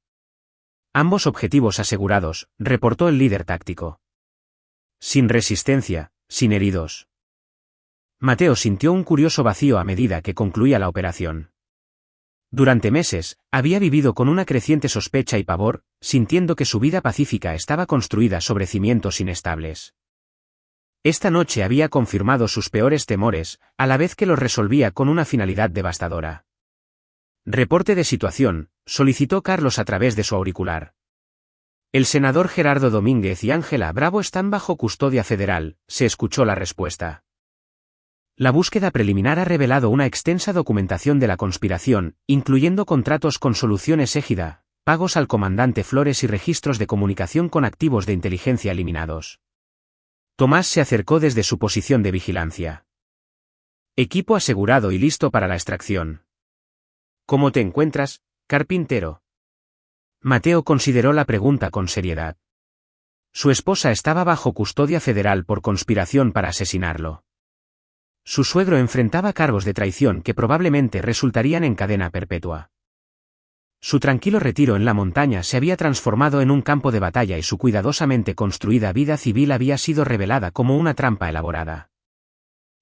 Ambos objetivos asegurados, reportó el líder táctico. Sin resistencia, sin heridos. Mateo sintió un curioso vacío a medida que concluía la operación. Durante meses, había vivido con una creciente sospecha y pavor, sintiendo que su vida pacífica estaba construida sobre cimientos inestables. Esta noche había confirmado sus peores temores, a la vez que los resolvía con una finalidad devastadora. Reporte de situación, solicitó Carlos a través de su auricular. El senador Gerardo Domínguez y Ángela Bravo están bajo custodia federal, se escuchó la respuesta. La búsqueda preliminar ha revelado una extensa documentación de la conspiración, incluyendo contratos con Soluciones Égida, pagos al comandante Flores y registros de comunicación con activos de inteligencia eliminados. Tomás se acercó desde su posición de vigilancia. Equipo asegurado y listo para la extracción. ¿Cómo te encuentras, carpintero? Mateo consideró la pregunta con seriedad. Su esposa estaba bajo custodia federal por conspiración para asesinarlo. Su suegro enfrentaba cargos de traición que probablemente resultarían en cadena perpetua. Su tranquilo retiro en la montaña se había transformado en un campo de batalla y su cuidadosamente construida vida civil había sido revelada como una trampa elaborada.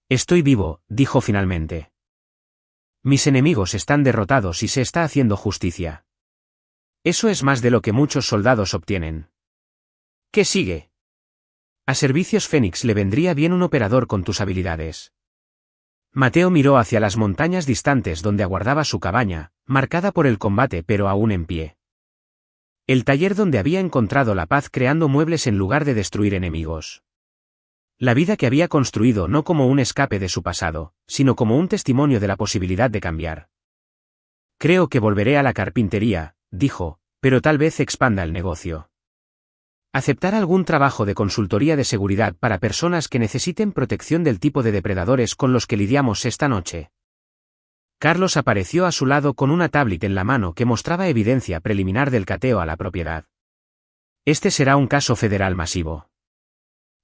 Estoy vivo, dijo finalmente. Mis enemigos están derrotados y se está haciendo justicia. Eso es más de lo que muchos soldados obtienen. ¿Qué sigue? A Servicios Fénix le vendría bien un operador con tus habilidades. Mateo miró hacia las montañas distantes donde aguardaba su cabaña, marcada por el combate pero aún en pie. El taller donde había encontrado la paz creando muebles en lugar de destruir enemigos. La vida que había construido no como un escape de su pasado, sino como un testimonio de la posibilidad de cambiar. Creo que volveré a la carpintería, dijo, pero tal vez expanda el negocio. Aceptar algún trabajo de consultoría de seguridad para personas que necesiten protección del tipo de depredadores con los que lidiamos esta noche. Carlos apareció a su lado con una tablet en la mano que mostraba evidencia preliminar del cateo a la propiedad. Este será un caso federal masivo.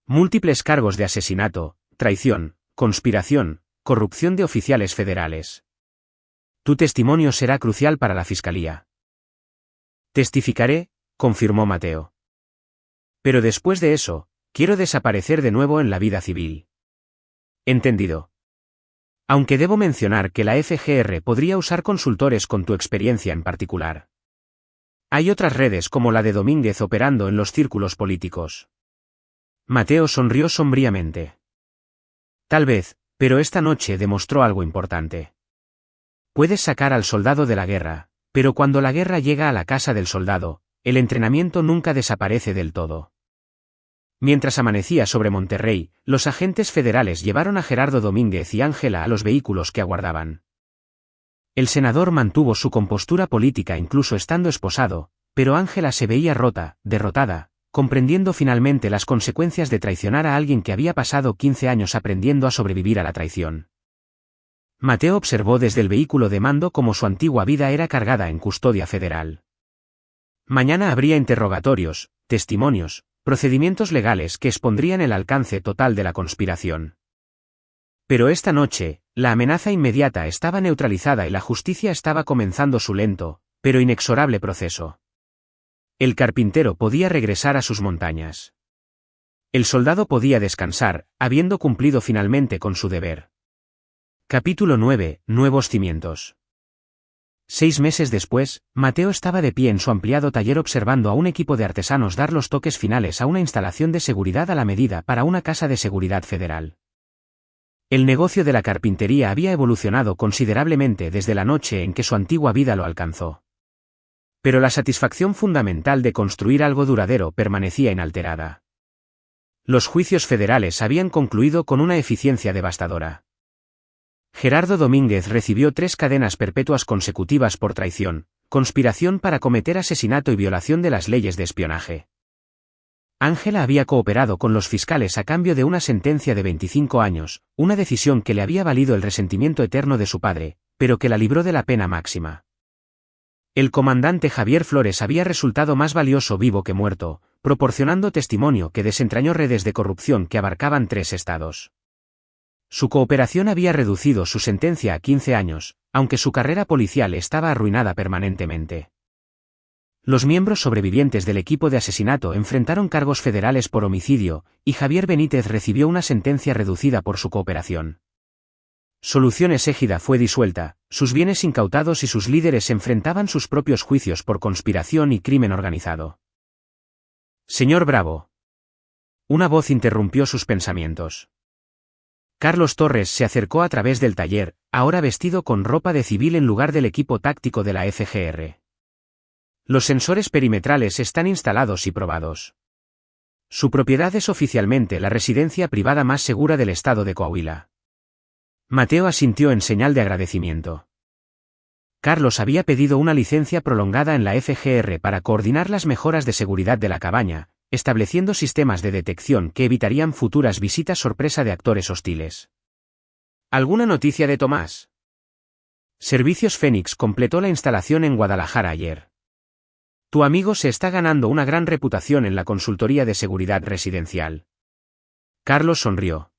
Múltiples cargos de asesinato, traición, conspiración, corrupción de oficiales federales. Tu testimonio será crucial para la fiscalía. Testificaré, confirmó Mateo. Pero después de eso, quiero desaparecer de nuevo en la vida civil. Entendido. Aunque debo mencionar que la FGR podría usar consultores con tu experiencia en particular. Hay otras redes como la de Domínguez operando en los círculos políticos. Mateo sonrió sombríamente. Tal vez, pero esta noche demostró algo importante. Puedes sacar al soldado de la guerra, pero cuando la guerra llega a la casa del soldado, el entrenamiento nunca desaparece del todo. Mientras amanecía sobre Monterrey, los agentes federales llevaron a Gerardo Domínguez y Ángela a los vehículos que aguardaban. El senador mantuvo su compostura política incluso estando esposado, pero Ángela se veía rota, derrotada, comprendiendo finalmente las consecuencias de traicionar a alguien que había pasado 15 años aprendiendo a sobrevivir a la traición. Mateo observó desde el vehículo de mando cómo su antigua vida era cargada en custodia federal. Mañana habría interrogatorios, testimonios, procedimientos legales que expondrían el alcance total de la conspiración. Pero esta noche, la amenaza inmediata estaba neutralizada y la justicia estaba comenzando su lento, pero inexorable proceso. El carpintero podía regresar a sus montañas. El soldado podía descansar, habiendo cumplido finalmente con su deber. Capítulo 9. Nuevos cimientos. 6 meses después, Mateo estaba de pie en su ampliado taller observando a un equipo de artesanos dar los toques finales a una instalación de seguridad a la medida para una casa de seguridad federal. El negocio de la carpintería había evolucionado considerablemente desde la noche en que su antigua vida lo alcanzó. Pero la satisfacción fundamental de construir algo duradero permanecía inalterada. Los juicios federales habían concluido con una eficiencia devastadora. Gerardo Domínguez recibió 3 cadenas perpetuas consecutivas por traición, conspiración para cometer asesinato y violación de las leyes de espionaje. Ángela había cooperado con los fiscales a cambio de una sentencia de 25 años, una decisión que le había valido el resentimiento eterno de su padre, pero que la libró de la pena máxima. El comandante Javier Flores había resultado más valioso vivo que muerto, proporcionando testimonio que desentrañó redes de corrupción que abarcaban 3 estados. Su cooperación había reducido su sentencia a 15 años, aunque su carrera policial estaba arruinada permanentemente. Los miembros sobrevivientes del equipo de asesinato enfrentaron cargos federales por homicidio, y Javier Benítez recibió una sentencia reducida por su cooperación. Soluciones Égida fue disuelta, sus bienes incautados y sus líderes enfrentaban sus propios juicios por conspiración y crimen organizado. Señor Bravo. Una voz interrumpió sus pensamientos. Carlos Torres se acercó a través del taller, ahora vestido con ropa de civil en lugar del equipo táctico de la FGR. Los sensores perimetrales están instalados y probados. Su propiedad es oficialmente la residencia privada más segura del estado de Coahuila. Mateo asintió en señal de agradecimiento. Carlos había pedido una licencia prolongada en la FGR para coordinar las mejoras de seguridad de la cabaña, estableciendo sistemas de detección que evitarían futuras visitas sorpresa de actores hostiles. ¿Alguna noticia de Tomás? Servicios Fénix completó la instalación en Guadalajara ayer. Tu amigo se está ganando una gran reputación en la consultoría de seguridad residencial. Carlos sonrió.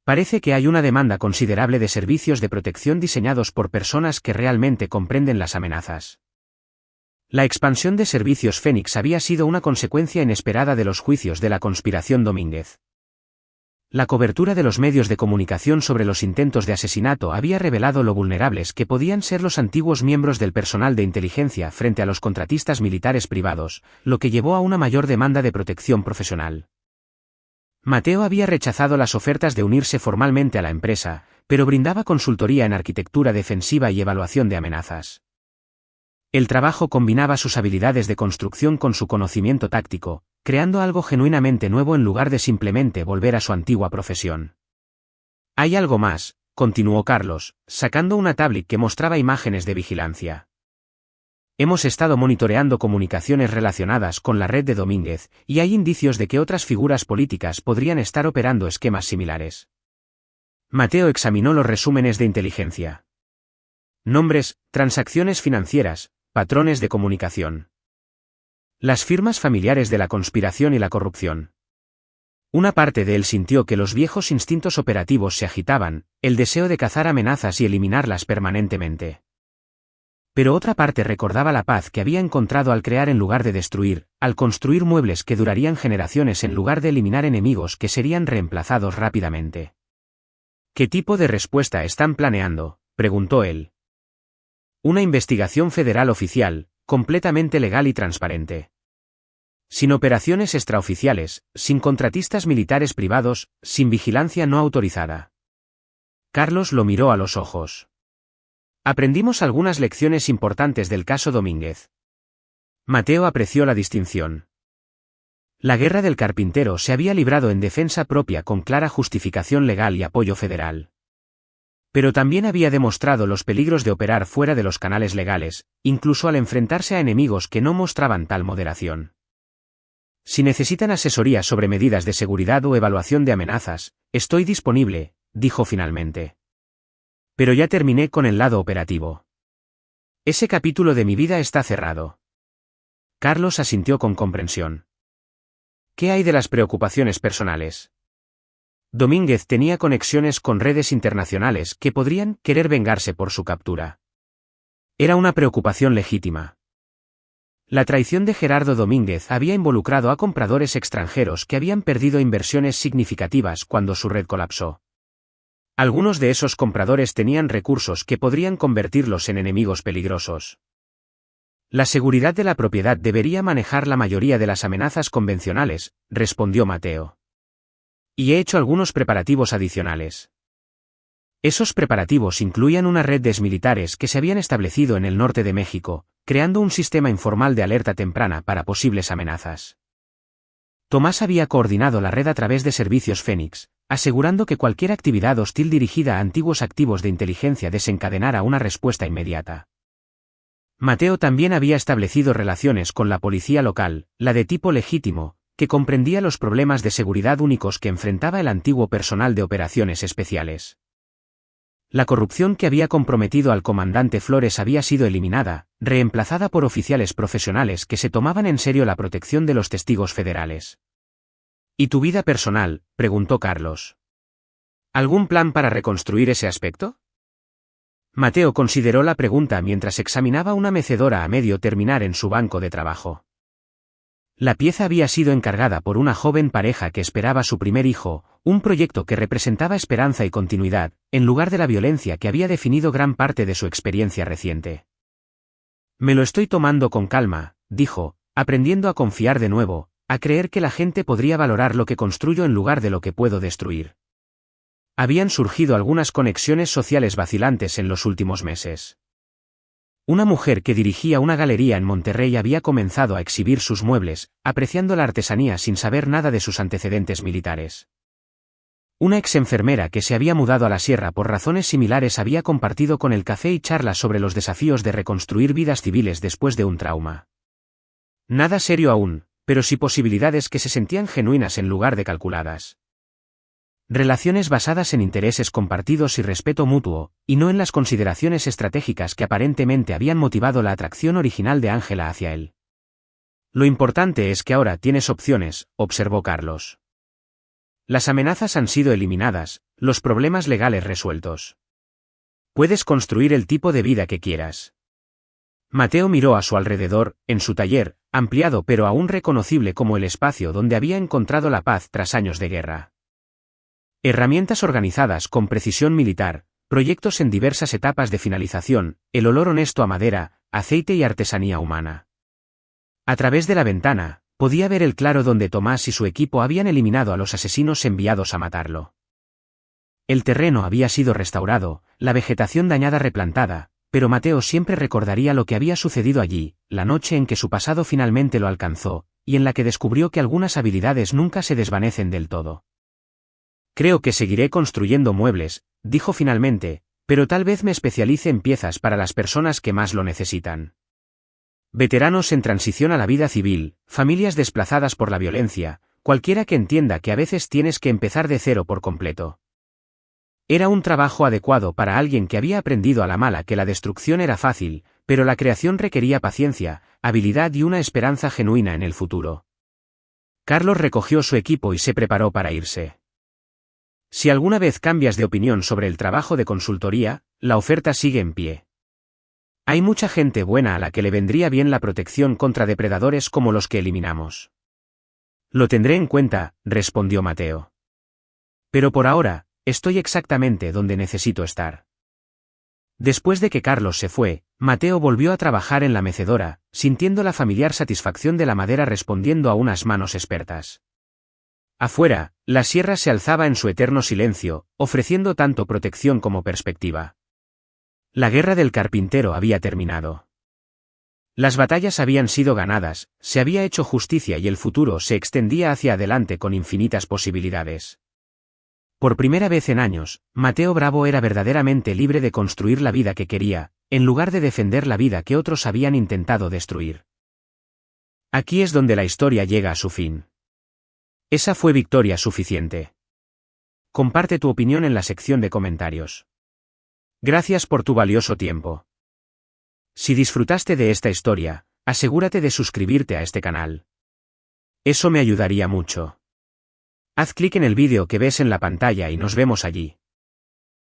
Parece que hay una demanda considerable de servicios de protección diseñados por personas que realmente comprenden las amenazas. La expansión de Servicios Fénix había sido una consecuencia inesperada de los juicios de la conspiración Domínguez. La cobertura de los medios de comunicación sobre los intentos de asesinato había revelado lo vulnerables que podían ser los antiguos miembros del personal de inteligencia frente a los contratistas militares privados, lo que llevó a una mayor demanda de protección profesional. Mateo había rechazado las ofertas de unirse formalmente a la empresa, pero brindaba consultoría en arquitectura defensiva y evaluación de amenazas. El trabajo combinaba sus habilidades de construcción con su conocimiento táctico, creando algo genuinamente nuevo en lugar de simplemente volver a su antigua profesión. Hay algo más, continuó Carlos, sacando una tablet que mostraba imágenes de vigilancia. Hemos estado monitoreando comunicaciones relacionadas con la red de Domínguez, y hay indicios de que otras figuras políticas podrían estar operando esquemas similares. Mateo examinó los resúmenes de inteligencia. Nombres, transacciones financieras, patrones de comunicación. Las firmas familiares de la conspiración y la corrupción. Una parte de él sintió que los viejos instintos operativos se agitaban, el deseo de cazar amenazas y eliminarlas permanentemente. Pero otra parte recordaba la paz que había encontrado al crear en lugar de destruir, al construir muebles que durarían generaciones en lugar de eliminar enemigos que serían reemplazados rápidamente. ¿Qué tipo de respuesta están planeando?, preguntó él. Una investigación federal oficial, completamente legal y transparente. Sin operaciones extraoficiales, sin contratistas militares privados, sin vigilancia no autorizada. Carlos lo miró a los ojos. Aprendimos algunas lecciones importantes del caso Domínguez. Mateo apreció la distinción. La guerra del carpintero se había librado en defensa propia con clara justificación legal y apoyo federal. Pero también había demostrado los peligros de operar fuera de los canales legales, incluso al enfrentarse a enemigos que no mostraban tal moderación. Si necesitan asesoría sobre medidas de seguridad o evaluación de amenazas, estoy disponible, dijo finalmente. Pero ya terminé con el lado operativo. Ese capítulo de mi vida está cerrado. Carlos asintió con comprensión. ¿Qué hay de las preocupaciones personales? Domínguez tenía conexiones con redes internacionales que podrían querer vengarse por su captura. Era una preocupación legítima. La traición de Gerardo Domínguez había involucrado a compradores extranjeros que habían perdido inversiones significativas cuando su red colapsó. Algunos de esos compradores tenían recursos que podrían convertirlos en enemigos peligrosos. La seguridad de la propiedad debería manejar la mayoría de las amenazas convencionales, respondió Mateo. Y he hecho algunos preparativos adicionales. Esos preparativos incluían una red de exmilitares que se habían establecido en el norte de México, creando un sistema informal de alerta temprana para posibles amenazas. Tomás había coordinado la red a través de Servicios Fénix, asegurando que cualquier actividad hostil dirigida a antiguos activos de inteligencia desencadenara una respuesta inmediata. Mateo también había establecido relaciones con la policía local, la de tipo legítimo, que comprendía los problemas de seguridad únicos que enfrentaba el antiguo personal de operaciones especiales. La corrupción que había comprometido al comandante Flores había sido eliminada, reemplazada por oficiales profesionales que se tomaban en serio la protección de los testigos federales. ¿Y tu vida personal?, preguntó Carlos. ¿Algún plan para reconstruir ese aspecto? Mateo consideró la pregunta mientras examinaba una mecedora a medio terminar en su banco de trabajo. La pieza había sido encargada por una joven pareja que esperaba su primer hijo, un proyecto que representaba esperanza y continuidad, en lugar de la violencia que había definido gran parte de su experiencia reciente. Me lo estoy tomando con calma, dijo, aprendiendo a confiar de nuevo, a creer que la gente podría valorar lo que construyo en lugar de lo que puedo destruir. Habían surgido algunas conexiones sociales vacilantes en los últimos meses. Una mujer que dirigía una galería en Monterrey había comenzado a exhibir sus muebles, apreciando la artesanía sin saber nada de sus antecedentes militares. Una ex-enfermera que se había mudado a la sierra por razones similares había compartido con el café y charlas sobre los desafíos de reconstruir vidas civiles después de un trauma. Nada serio aún, pero sí posibilidades que se sentían genuinas en lugar de calculadas. Relaciones basadas en intereses compartidos y respeto mutuo, y no en las consideraciones estratégicas que aparentemente habían motivado la atracción original de Ángela hacia él. Lo importante es que ahora tienes opciones, observó Carlos. Las amenazas han sido eliminadas, los problemas legales resueltos. Puedes construir el tipo de vida que quieras. Mateo miró a su alrededor, en su taller, ampliado pero aún reconocible como el espacio donde había encontrado la paz tras años de guerra. Herramientas organizadas con precisión militar, proyectos en diversas etapas de finalización, el olor honesto a madera, aceite y artesanía humana. A través de la ventana, podía ver el claro donde Tomás y su equipo habían eliminado a los asesinos enviados a matarlo. El terreno había sido restaurado, la vegetación dañada replantada, pero Mateo siempre recordaría lo que había sucedido allí, la noche en que su pasado finalmente lo alcanzó, y en la que descubrió que algunas habilidades nunca se desvanecen del todo. Creo que seguiré construyendo muebles, dijo finalmente, pero tal vez me especialice en piezas para las personas que más lo necesitan. Veteranos en transición a la vida civil, familias desplazadas por la violencia, cualquiera que entienda que a veces tienes que empezar de cero por completo. Era un trabajo adecuado para alguien que había aprendido a la mala que la destrucción era fácil, pero la creación requería paciencia, habilidad y una esperanza genuina en el futuro. Carlos recogió su equipo y se preparó para irse. Si alguna vez cambias de opinión sobre el trabajo de consultoría, la oferta sigue en pie. Hay mucha gente buena a la que le vendría bien la protección contra depredadores como los que eliminamos. Lo tendré en cuenta, respondió Mateo. Pero por ahora, estoy exactamente donde necesito estar. Después de que Carlos se fue, Mateo volvió a trabajar en la mecedora, sintiendo la familiar satisfacción de la madera respondiendo a unas manos expertas. Afuera, la sierra se alzaba en su eterno silencio, ofreciendo tanto protección como perspectiva. La guerra del carpintero había terminado. Las batallas habían sido ganadas, se había hecho justicia y el futuro se extendía hacia adelante con infinitas posibilidades. Por primera vez en años, Mateo Bravo era verdaderamente libre de construir la vida que quería, en lugar de defender la vida que otros habían intentado destruir. Aquí es donde la historia llega a su fin. Esa fue victoria suficiente. Comparte tu opinión en la sección de comentarios. Gracias por tu valioso tiempo. Si disfrutaste de esta historia, asegúrate de suscribirte a este canal. Eso me ayudaría mucho. Haz clic en el vídeo que ves en la pantalla y nos vemos allí.